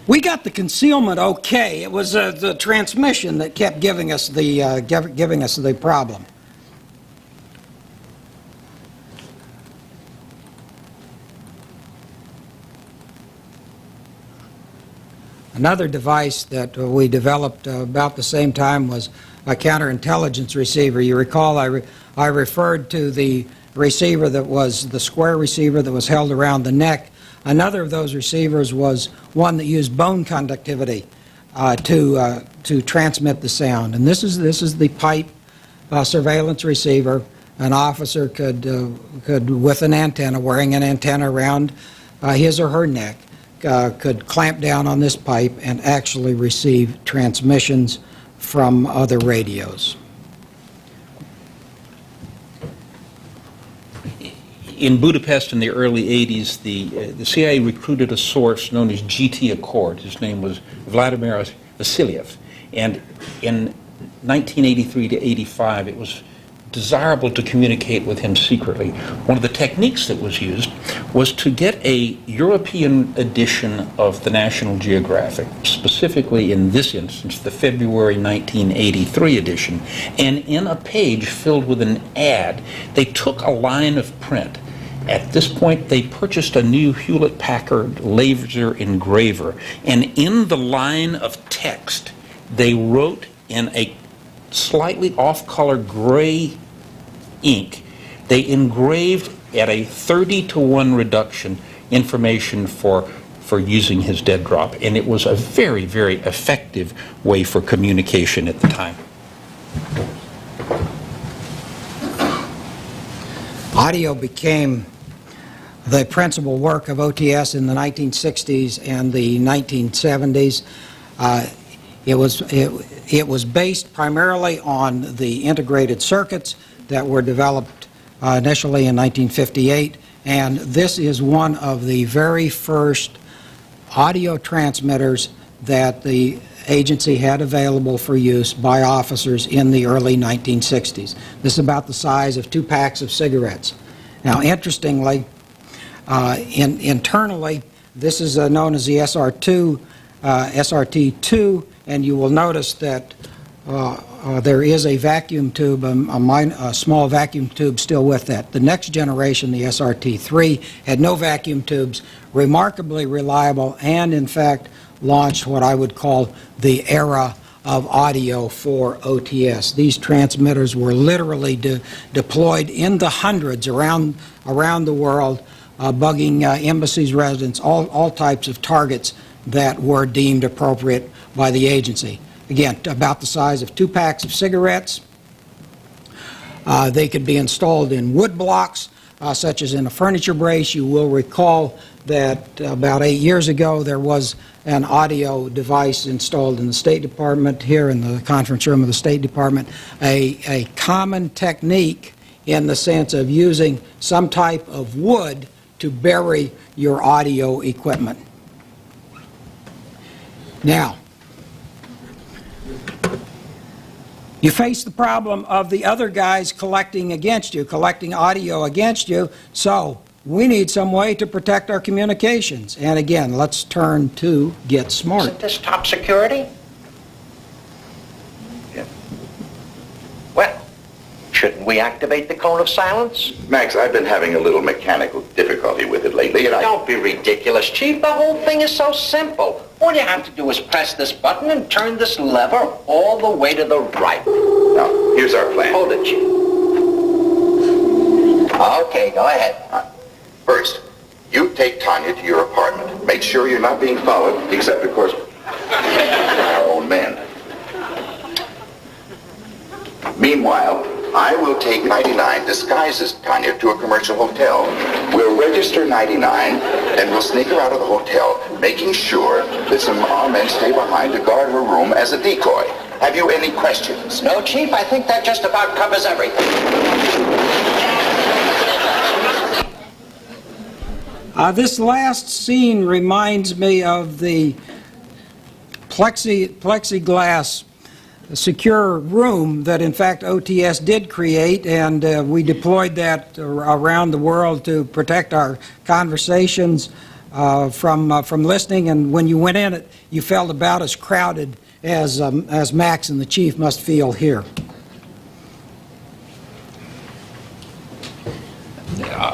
We got the concealment okay. It was the transmission that kept giving us the problem. Another device that we developed about the same time was a counterintelligence receiver. You recall I referred to the receiver that was the square receiver that was held around the neck. Another of those receivers was one that used bone conductivity to transmit the sound. And this is the pipe surveillance receiver. An officer could with an antenna, wearing an antenna around his or her neck, could clamp down on this pipe and actually receive transmissions from other radios. In Budapest in the early 80s, the CIA recruited a source known as GT Accord. His name was Vladimir Vasiliev. And in 1983 to 85, it was desirable to communicate with him secretly. One of the techniques that was used was to get a European edition of the National Geographic, specifically in this instance, the February 1983 edition, and in a page filled with an ad, they took a line of print. At this point, they purchased a new Hewlett-Packard laser engraver, and in the line of text, they wrote in a slightly off-color gray ink, they engraved at a 30-to-1 reduction information for using his dead drop. And it was a very, very effective way for communication at the time. Audio became the principal work of OTS in the 1960s and the 1970s. It was based primarily on the integrated circuits that were developed initially in 1958, and this is one of the very first audio transmitters that the agency had available for use by officers in the early 1960s. This is about the size of 2 packs of cigarettes. Now, interestingly, internally, this is known as the SRT-2, and you will notice that there is a vacuum tube, a small vacuum tube still with that. The next generation, the SRT-3, had no vacuum tubes, remarkably reliable, and in fact launched what I would call the era of audio for OTS. These transmitters were literally deployed in the hundreds around the world, bugging embassies, residents, all types of targets that were deemed appropriate by the agency. Again, about the size of 2 packs of cigarettes. They could be installed in wood blocks, such as in a furniture brace. You will recall that about 8 years ago there was an audio device installed in the State Department, here in the conference room of the State Department, a common technique in the sense of using some type of wood to bury your audio equipment. Now, you face the problem of the other guys collecting against you, collecting audio against you, so we need some way to protect our communications. And again, let's turn to Get Smart. Isn't this top security? Yeah. Well, shouldn't we activate the cone of silence? Max, I've been having a little mechanical difficulty with it lately, and Don't be ridiculous, Chief. The whole thing is so simple. All you have to do is press this button and turn this lever all the way to the right. Now, here's our plan. Hold it, Chief. Okay, go ahead. First, you take Tanya to your apartment. Make sure you're not being followed, except, of course, by our own men. Meanwhile, I will take 99 disguised as Tanya to a commercial hotel. We'll register 99, and we'll sneak her out of the hotel, making sure that some armed men stay behind to guard her room as a decoy. Have you any questions? No, Chief, I think that just about covers everything. This last scene reminds me of the plexiglass secure room that in fact OTS did create, and we deployed that around the world to protect our conversations from listening, and when you went in it, you felt about as crowded as Max and the Chief must feel here.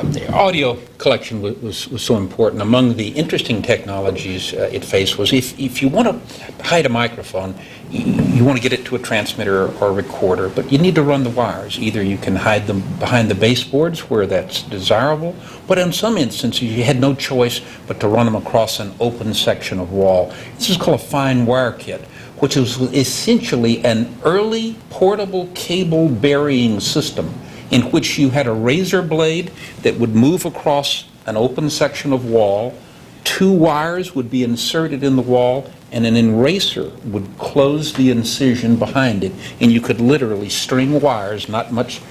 The audio collection was so important. Among the interesting technologies it faced was if you want to hide a microphone, you want to get it to a transmitter or a recorder, but you need to run the wires. Either you can hide them behind the baseboards where that's desirable, but in some instances you had no choice but to run them across an open section of wall. This is called a fine wire kit, which was essentially an early portable cable burying system in which you had a razor blade that would move across an open section of wall, 2 wires would be inserted in the wall, and an eraser would close the incision behind it, and you could literally string wires not much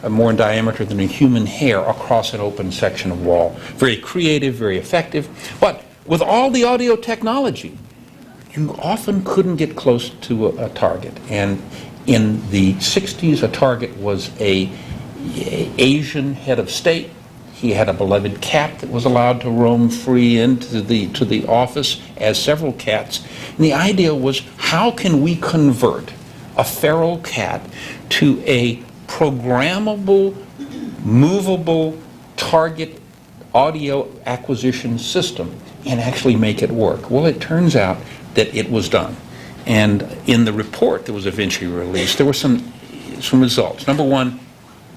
more in diameter than a human hair across an open section of wall. Very creative, very effective, but with all the audio technology, you often couldn't get close to a target, and In the 60s, a target was a Asian head of state. He had a beloved cat that was allowed to roam free into the office, as several cats. And the idea was, how can we convert a feral cat to a programmable, movable target audio acquisition system and actually make it work? Well, it turns out that it was done. And in the report that was eventually released, there were some results. Number one,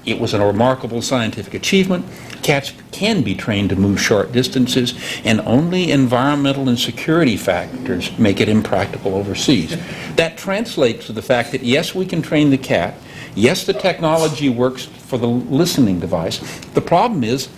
it was a remarkable scientific achievement. Cats can be trained to move short distances, and only environmental and security factors make it impractical overseas. That translates to the fact that, yes, we can train the cat. Yes, the technology works for the listening device. The problem is,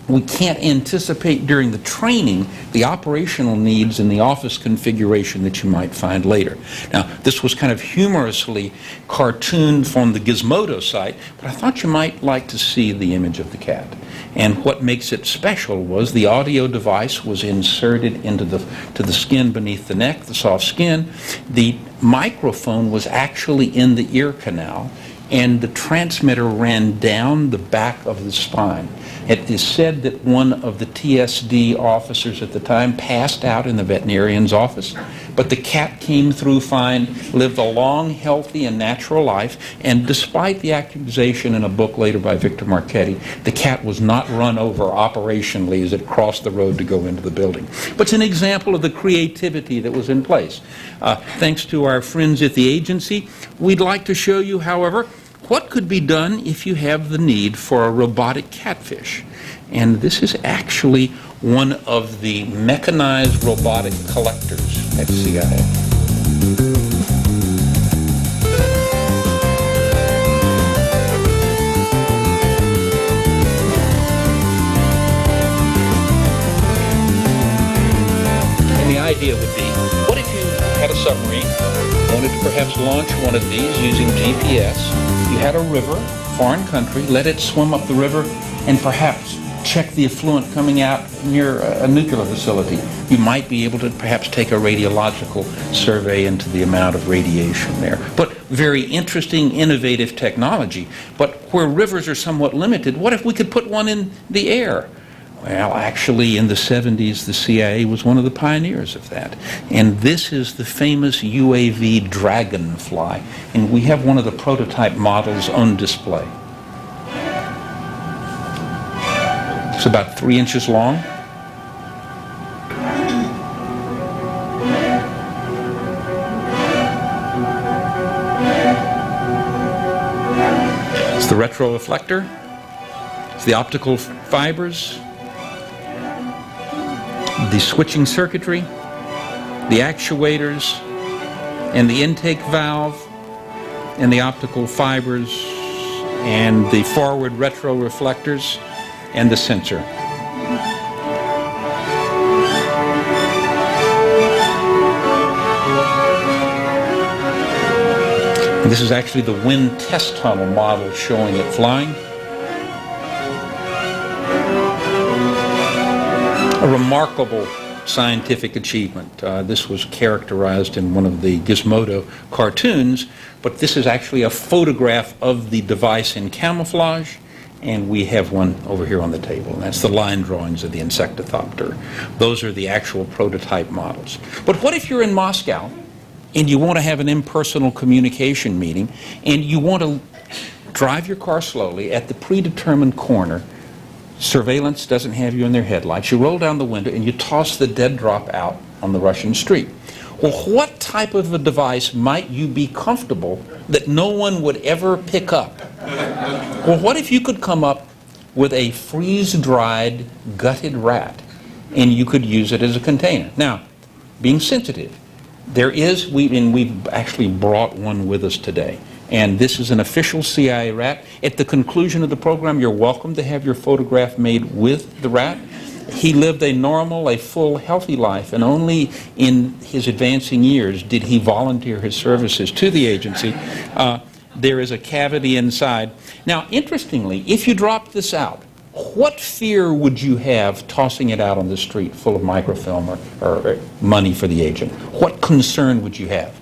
we can't anticipate during the training the operational needs in the office configuration that you might find later. Now, this was kind of humorously cartooned from the Gizmodo site, but I thought you might like to see the image of the cat. And what makes it special was the audio device was inserted into the skin beneath the neck, the soft skin. The microphone was actually in the ear canal, and the transmitter ran down the back of the spine. It is said that one of the TSD officers at the time passed out in the veterinarian's office, but the cat came through fine, lived a long, healthy, and natural life, and despite the accusation in a book later by Victor Marchetti, the cat was not run over operationally as it crossed the road to go into the building. But it's an example of the creativity that was in place. Thanks to our friends at the agency, we'd like to show you, however, what could be done if you have the need for a robotic catfish. And this is actually one of the mechanized robotic collectors at CIA. And the idea would be, what if you had a submarine, wanted to perhaps launch one of these using GPS? You had a river, foreign country, let it swim up the river, and perhaps check the effluent coming out near a nuclear facility. You might be able to perhaps take a radiological survey into the amount of radiation there. But very interesting, innovative technology. But where rivers are somewhat limited, what if we could put one in the air? Well, actually, in the 70s, the CIA was one of the pioneers of that. And this is the famous UAV Dragonfly. And we have one of the prototype models on display. It's about 3 inches long. It's the retroreflector. It's the optical fibers, the switching circuitry, the actuators, and the intake valve, and the optical fibers, and the forward retroreflectors, and the sensor. And this is actually the wind test tunnel model showing it flying. A remarkable scientific achievement. This was characterized in one of the Gizmodo cartoons, but this is actually a photograph of the device in camouflage, and we have one over here on the table, and that's the line drawings of the Insectothopter. Those are the actual prototype models. But what if you're in Moscow and you want to have an impersonal communication meeting, and you want to drive your car slowly at the predetermined corner? Surveillance doesn't have you in their headlights. You roll down the window and you toss the dead drop out on the Russian street. Well, what type of a device might you be comfortable that no one would ever pick up? Well, what if you could come up with a freeze-dried, gutted rat, and you could use it as a container? Now, being sensitive, we've actually brought one with us today. And this is an official CIA rat. At the conclusion of the program, you're welcome to have your photograph made with the rat. He lived a normal, a full, healthy life, and only in his advancing years did he volunteer his services to the agency. There is a cavity inside. Now, interestingly, if you dropped this out, what fear would you have tossing it out on the street full of microfilm or money for the agent? What concern would you have?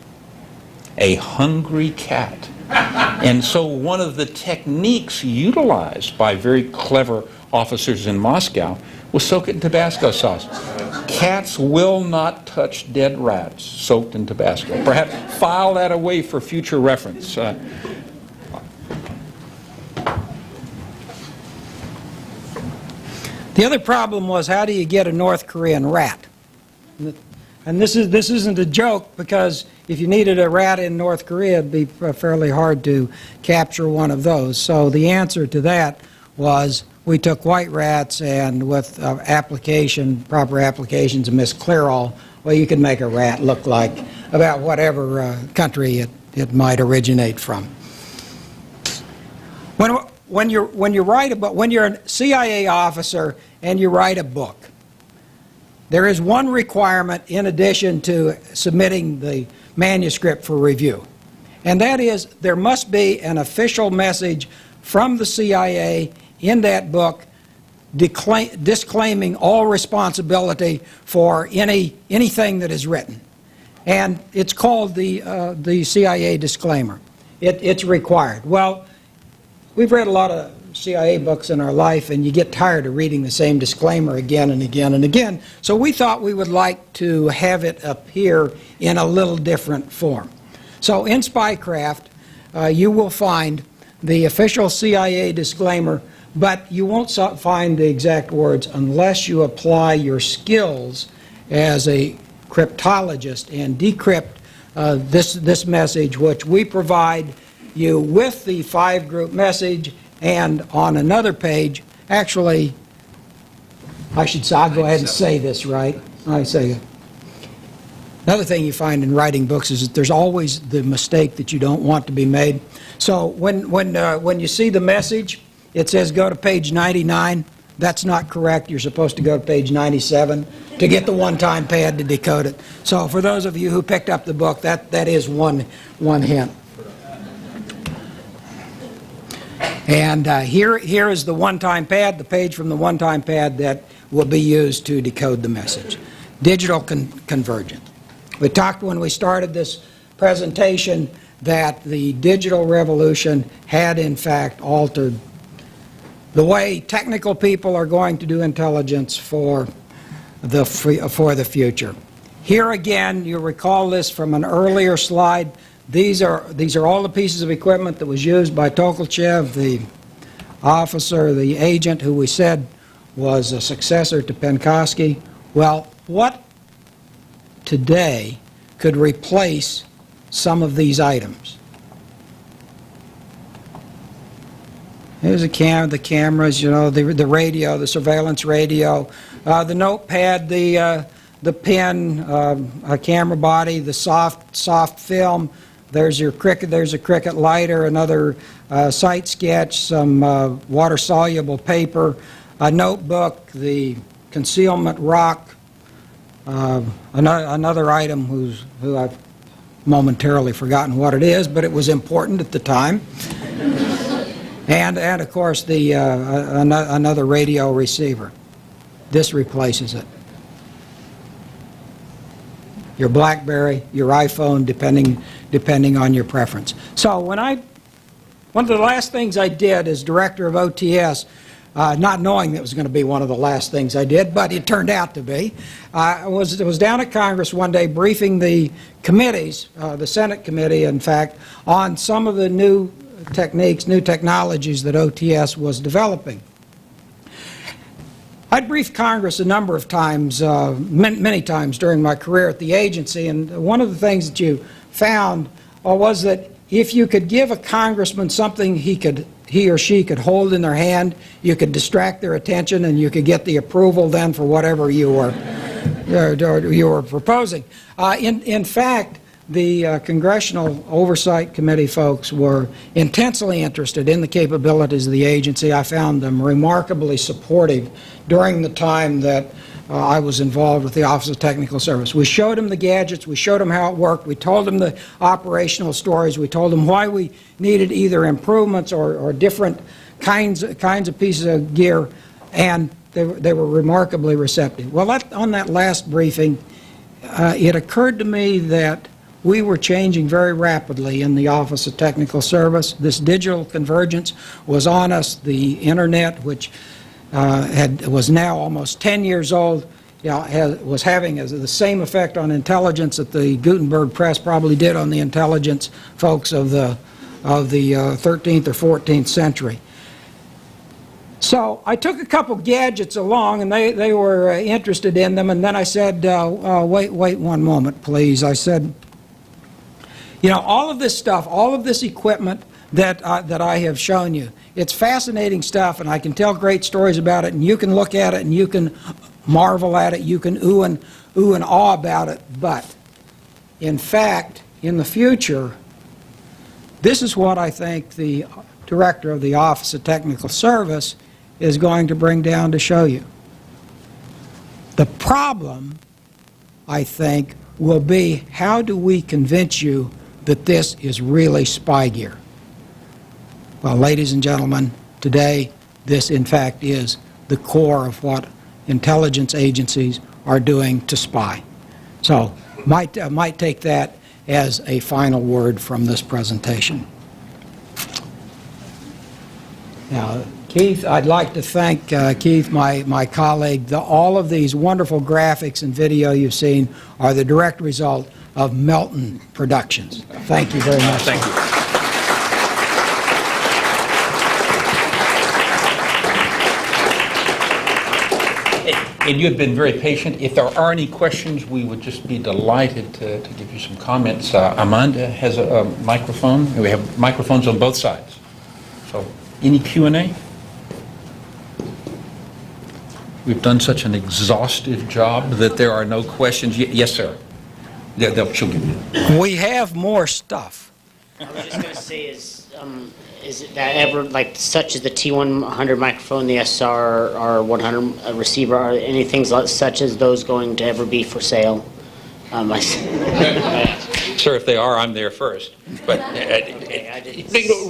a hungry cat. And so one of the techniques utilized by very clever officers in Moscow was soak it in Tabasco sauce. Cats will not touch dead rats soaked in Tabasco. Perhaps file that away for future reference. The other problem was, how do you get a North Korean rat? And this isn't a joke, because if you needed a rat in North Korea, it'd be fairly hard to capture one of those. So the answer to that was, we took white rats, and with proper applications of Miss Clairol, well, you could make a rat look like about whatever country it might originate from. When you're a CIA officer and you write a book, there is one requirement in addition to submitting the manuscript for review, and that is there must be an official message from the CIA in that book disclaiming all responsibility for anything that is written. And it's called the CIA disclaimer. It's required. Well, we've read a lot of CIA books in our life, and you get tired of reading the same disclaimer again and again and again. So we thought we would like to have it appear in a little different form. So in Spycraft, you will find the official CIA disclaimer, but you won't find the exact words unless you apply your skills as a cryptologist and decrypt this message, which we provide you with the 5-group message, and on another page, actually, I'll go ahead and say this, right? I say, another thing you find in writing books is that there's always the mistake that you don't want to be made. So when you see the message, it says go to page 99. That's not correct. You're supposed to go to page 97 to get the one-time pad to decode it. So for those of you who picked up the book, that is one hint. And here is the one-time pad, the page from the one-time pad that will be used to decode the message. Digital convergence. We talked when we started this presentation that the digital revolution had in fact altered the way technical people are going to do intelligence for the future. Here again, you recall this from an earlier slide. These are all the pieces of equipment that was used by Tokolchev, the officer, the agent who we said was a successor to Penkovsky. Well, what today could replace some of these items? Here's the cameras, you know, the radio, the surveillance radio, the notepad, the pen, a camera body, the soft film. There's a cricket lighter, another sight sketch, some water-soluble paper, a notebook, the concealment rock, another item who I've momentarily forgotten what it is, but it was important at the time. And of course another radio receiver. This replaces it. Your BlackBerry, your iPhone, depending on your preference. So one of the last things I did as director of OTS, not knowing that it was going to be one of the last things I did, but it turned out to be, I was down at Congress one day briefing the committees, the Senate committee, in fact, on some of the new techniques, new technologies that OTS was developing. I'd briefed Congress a number of times, many times during my career at the agency, and one of the things that you found was that if you could give a congressman something he or she could hold in their hand, you could distract their attention, and you could get the approval then for whatever you were proposing. In fact, the Congressional Oversight Committee folks were intensely interested in the capabilities of the agency. I found them remarkably supportive during the time that I was involved with the Office of Technical Service. We showed them the gadgets, we showed them how it worked, we told them the operational stories, we told them why we needed either improvements or different kinds of pieces of gear, and they were remarkably receptive. Well, on that last briefing, it occurred to me that we were changing very rapidly in the Office of Technical Service. This digital convergence was on us. The Internet, which was now almost 10 years old, was having the same effect on intelligence that the Gutenberg Press probably did on the intelligence folks of the 13th or 14th century. So I took a couple gadgets along, and they were interested in them, and then I said, wait one moment, please. I said, all of this stuff, all of this equipment that I have shown you, it's fascinating stuff, and I can tell great stories about it, and you can look at it, and you can marvel at it, you can ooh and awe about it, but in fact, in the future, this is what I think the director of the Office of Technical Service is going to bring down to show you. The problem, I think, will be how do we convince you that this is really spy gear? Well, ladies and gentlemen, today this in fact is the core of what intelligence agencies are doing to spy. So might take that as a final word from this presentation. Now, Keith, I'd like to thank Keith, my colleague. All of these wonderful graphics and video you've seen are the direct result of Melton Productions. Thank you very much. Thank you. And you have been very patient. If there are any questions, we would just be delighted to give you some comments. Amanda has a microphone. We have microphones on both sides. So, any Q&A? We've done such an exhaustive job that there are no questions. Yes, sir. She'll give you. We have more stuff. I was just going to say, is it that ever, like, such as the T100 microphone, the SR100 receiver, are any things such as those going to ever be for sale? Sir, if they are, I'm there first. But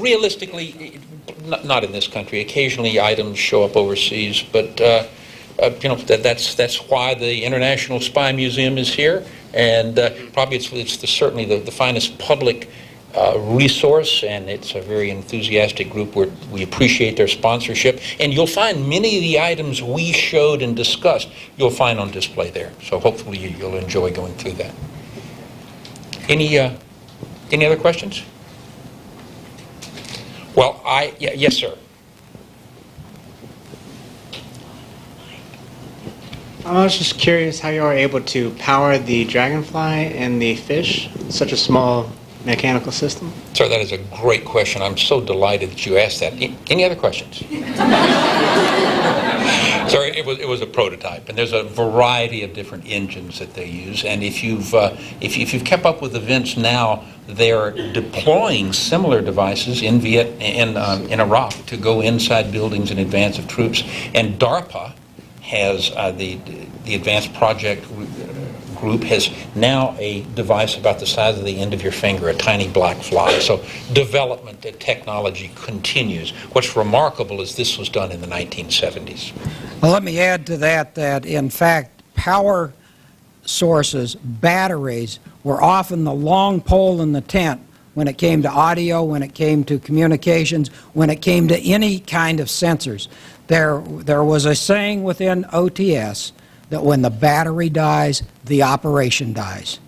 realistically, not in this country. Occasionally, items show up overseas, but that's why the International Spy Museum is here, and probably it's certainly the finest public resource, and it's a very enthusiastic group. We appreciate their sponsorship, and you'll find many of the items we showed and discussed you'll find on display there. So hopefully you'll enjoy going through that. Any other questions? Well, yes, sir. I was just curious how you are able to power the dragonfly and the fish, such a small mechanical system. Sir, that is a great question. I'm so delighted that you asked that. Any other questions? Sir, it was a prototype, and there's a variety of different engines that they use. And if you've kept up with events now, they're deploying similar devices in Iraq to go inside buildings in advance of troops. And DARPA has the Advanced Project Group has now a device about the size of the end of your finger, a tiny black fly. So development and technology continues. What's remarkable is this was done in the 1970s. Well, let me add to that in fact power sources, batteries, were often the long pole in the tent when it came to audio, when it came to communications, when it came to any kind of sensors. There was a saying within OTS that when the battery dies, the operation dies.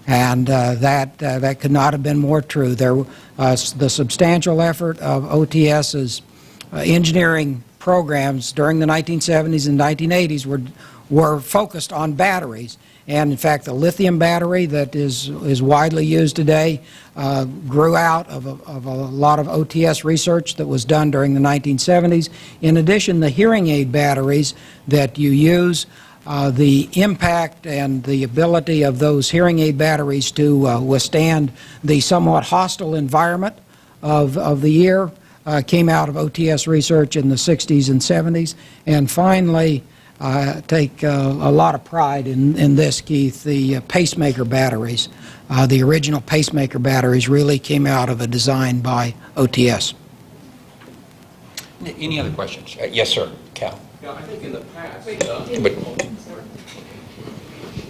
And that could not have been more true. The substantial effort of OTS's engineering programs during the 1970s and 1980s were focused on batteries. And in fact, the lithium battery that is widely used today grew out of a lot of OTS research that was done during the 1970s. In addition, the hearing aid batteries that you use, the impact and the ability of those hearing aid batteries to withstand the somewhat hostile environment of the ear came out of OTS research in the 60s and 70s. And finally, take a lot of pride in this, Keith, the pacemaker batteries. The original pacemaker batteries really came out of a design by OTS. Any other questions? Yes, sir. Cal. Yeah, I think in the past,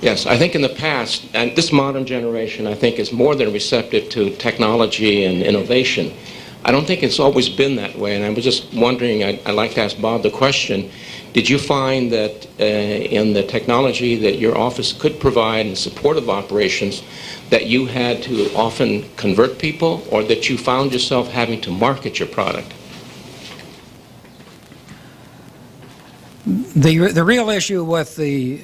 Yes, I think in the past, and this modern generation, I think, is more than receptive to technology and innovation. I don't think it's always been that way, and I was just wondering, I'd like to ask Bob the question, did you find that in the technology that your office could provide in support of operations, that you had to often convert people, or that you found yourself having to market your product? The real issue with the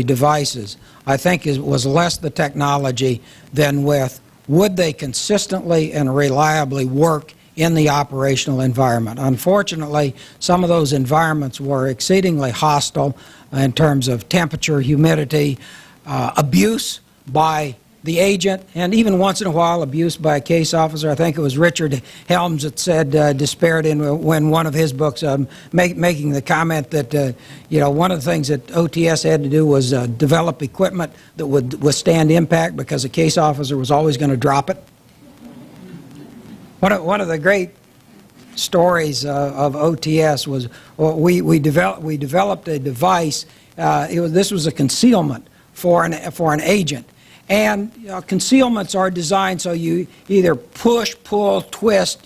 devices, I think, was less the technology than with would they consistently and reliably work in the operational environment. Unfortunately, some of those environments were exceedingly hostile in terms of temperature, humidity, abuse by the agent, and even once in a while abuse by a case officer. I think it was Richard Helms that said, despaired when one of his books, making the comment that one of the things that OTS had to do was develop equipment that would withstand impact because a case officer was always going to drop it. One of the great stories of OTS was we developed a device. This was a concealment for an agent. And concealments are designed so you either push, pull, twist,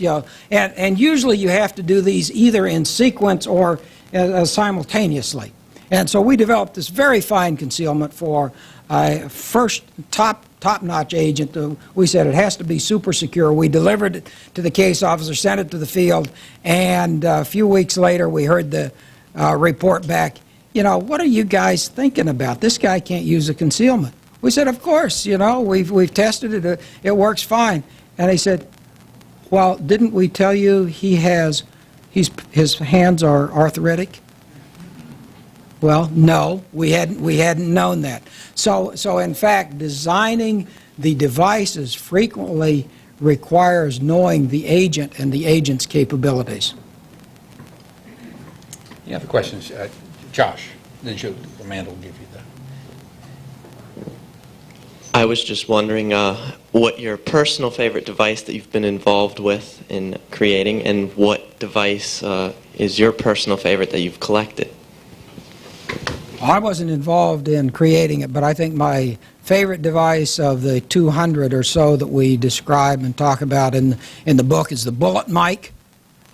and usually you have to do these either in sequence or simultaneously. And so we developed this very fine concealment for a first top-notch agent. We said it has to be super secure. We delivered it to the case officer, sent it to the field, and a few weeks later we heard the report back, what are you guys thinking about? This guy can't use a concealment. We said, of course, we've tested it, it works fine. And he said, well, didn't we tell you his hands are arthritic? Well, no, we hadn't known that. So in fact, designing the devices frequently requires knowing the agent and the agent's capabilities. You have questions? Josh, Amanda will give you that. I was just wondering what your personal favorite device that you've been involved with in creating, and what device is your personal favorite that you've collected? I wasn't involved in creating it, but I think my favorite device of the 200 or so that we describe and talk about in the book is the bullet mic.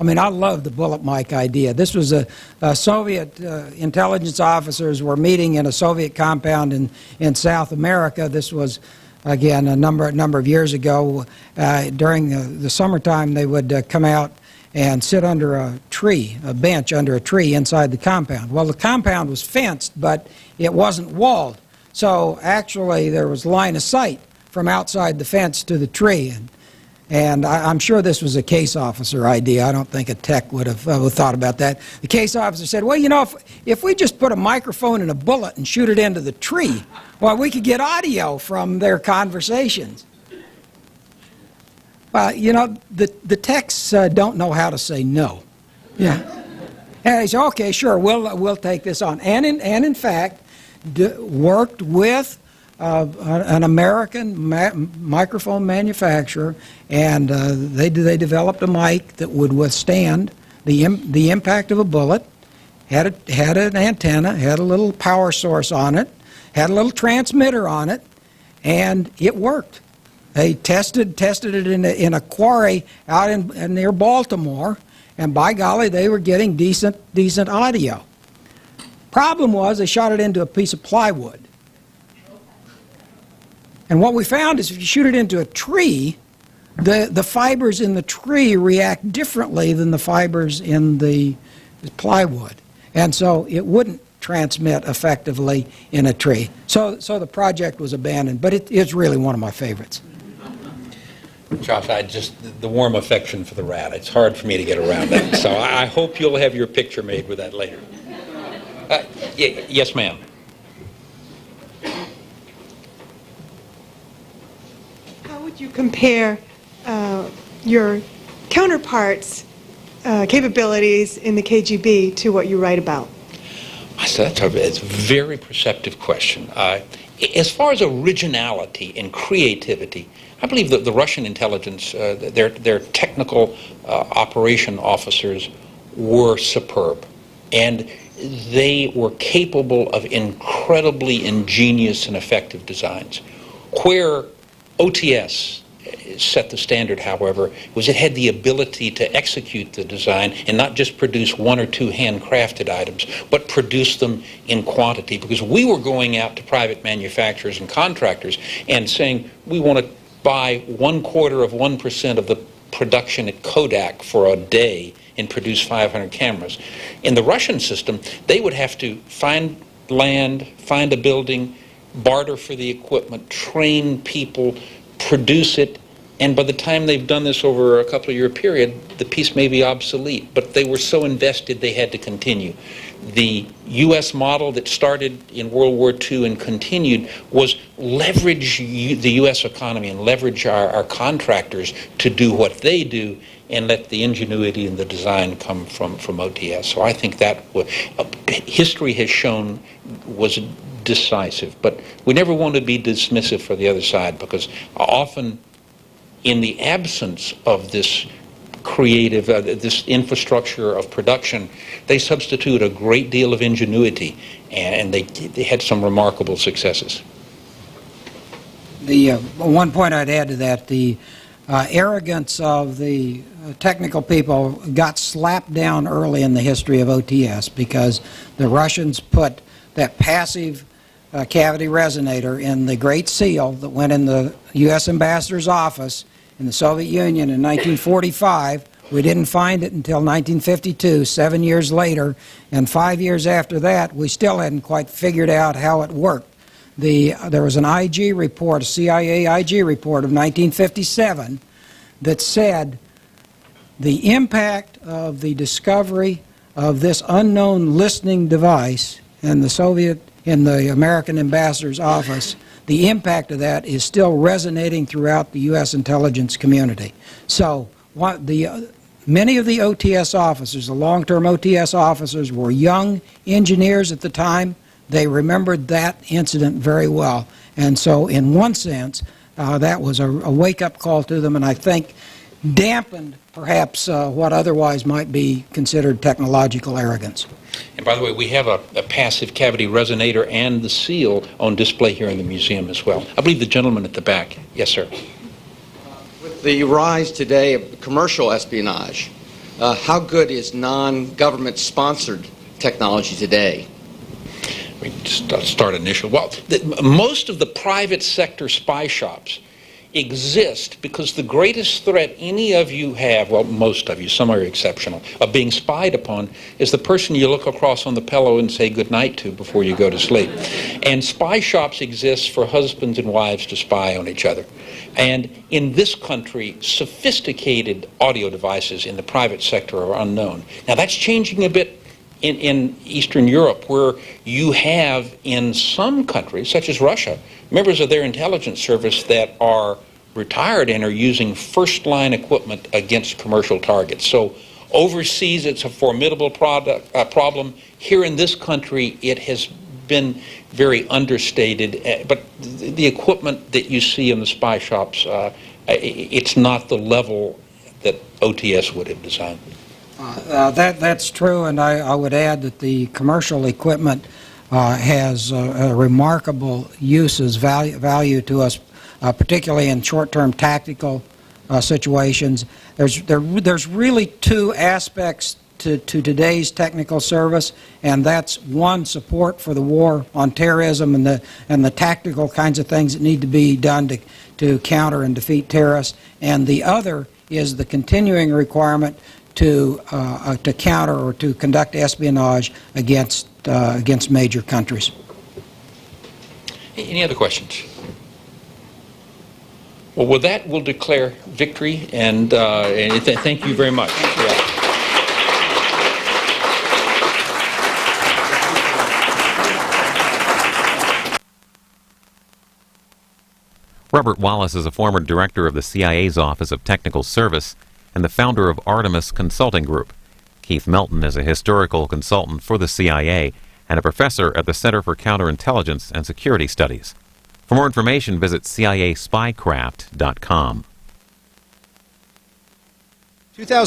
I mean, I love the bullet mic idea. This was a Soviet intelligence officers were meeting in a Soviet compound in South America. This was, again, a number of years ago. During the summertime, they would come out and sit under a tree, a bench under a tree inside the compound. Well, the compound was fenced, but it wasn't walled. So actually, there was line of sight from outside the fence to the tree. And I'm sure this was a case officer idea. I don't think a tech would have thought about that. The case officer said, well, if we just put a microphone in a bullet and shoot it into the tree, well, we could get audio from their conversations. Well, the techs don't know how to say no. Yeah. And they said, okay, sure, we'll take this on. And in fact, worked with an American microphone manufacturer, and they developed a mic that would withstand the impact of a bullet, had an antenna, had a little power source on it, had a little transmitter on it, and it worked. They tested it in a quarry out near Baltimore, and by golly, they were getting decent audio. Problem was, they shot it into a piece of plywood. And what we found is if you shoot it into a tree, the fibers in the tree react differently than the fibers in the plywood. And so it wouldn't transmit effectively in a tree. So the project was abandoned, but it's really one of my favorites. Josh, the warm affection for the rat, it's hard for me to get around that. So I hope you'll have your picture made with that later. Yes, ma'am. How would you compare your counterparts' capabilities in the KGB to what you write about? So it's a very perceptive question. As far as originality and creativity, I believe that the Russian intelligence, their technical operation officers were superb. And they were capable of incredibly ingenious and effective designs. Where OTS set the standard, however, was it had the ability to execute the design and not just produce one or two handcrafted items, but produce them in quantity, because we were going out to private manufacturers and contractors and saying, we want to buy 0.25% of the production at Kodak for a day and produce 500 cameras. In the Russian system, they would have to find land, find a building, barter for the equipment, train people, produce it, and by the time they've done this over a couple of year period, the piece may be obsolete, but they were so invested they had to continue. The U.S. model that started in World War II and continued was leverage the U.S. economy and leverage our contractors to do what they do and let the ingenuity and the design come from OTS. So I think that history has shown was decisive, but we never want to be dismissive for the other side, because often in the absence of this creative, this infrastructure of production, they substitute a great deal of ingenuity, and they had some remarkable successes. The one point I'd add to that, the arrogance of the technical people got slapped down early in the history of OTS, because the Russians put that passive cavity resonator in the Great Seal that went in the U.S. ambassador's office in the Soviet Union in 1945. We didn't find it until 1952, 7 years later, and 5 years after that, we still hadn't quite figured out how it worked. There was an IG report, a CIA IG report of 1957, that said the impact of the discovery of this unknown listening device in the American ambassador's office, the impact of that is still resonating throughout the U.S. intelligence community. So many of the OTS officers, the long-term OTS officers, were young engineers at the time. They remembered that incident very well. And so in one sense, that was a wake-up call to them, and I think dampened perhaps what otherwise might be considered technological arrogance. And by the way, we have a passive cavity resonator and the seal on display here in the museum as well. I believe the gentleman at the back. Yes, sir. With the rise today of commercial espionage, how good is non-government sponsored technology today? We start initial. Well, most of the private sector spy shops exist because the greatest threat any of you have, well, most of you, some are exceptional, of being spied upon is the person you look across on the pillow and say goodnight to before you go to sleep. And spy shops exist for husbands and wives to spy on each other. And in this country, sophisticated audio devices in the private sector are unknown. Now, that's changing a bit in Eastern Europe, where you have, in some countries, such as Russia, members of their intelligence service that are retired and are using first-line equipment against commercial targets. So overseas, it's a formidable problem. Here in this country, it has been very understated. But the equipment that you see in the spy shops, it's not the level that OTS would have designed. That's true, and I would add that the commercial equipment has remarkable uses, value to us, particularly in short-term tactical situations. There's really two aspects to today's technical service, and that's one, support for the war on terrorism and the tactical kinds of things that need to be done to counter and defeat terrorists, and the other is the continuing requirement to counter or to conduct espionage against major countries. Any other questions? Well, with that, we'll declare victory, and thank you very much. Robert Wallace is a former director of the CIA's Office of Technical Service and the founder of Artemus Consulting Group. Keith Melton is a historical consultant for the CIA and a professor at the Center for Counterintelligence and Security Studies. For more information, visit CIA Spycraft.com.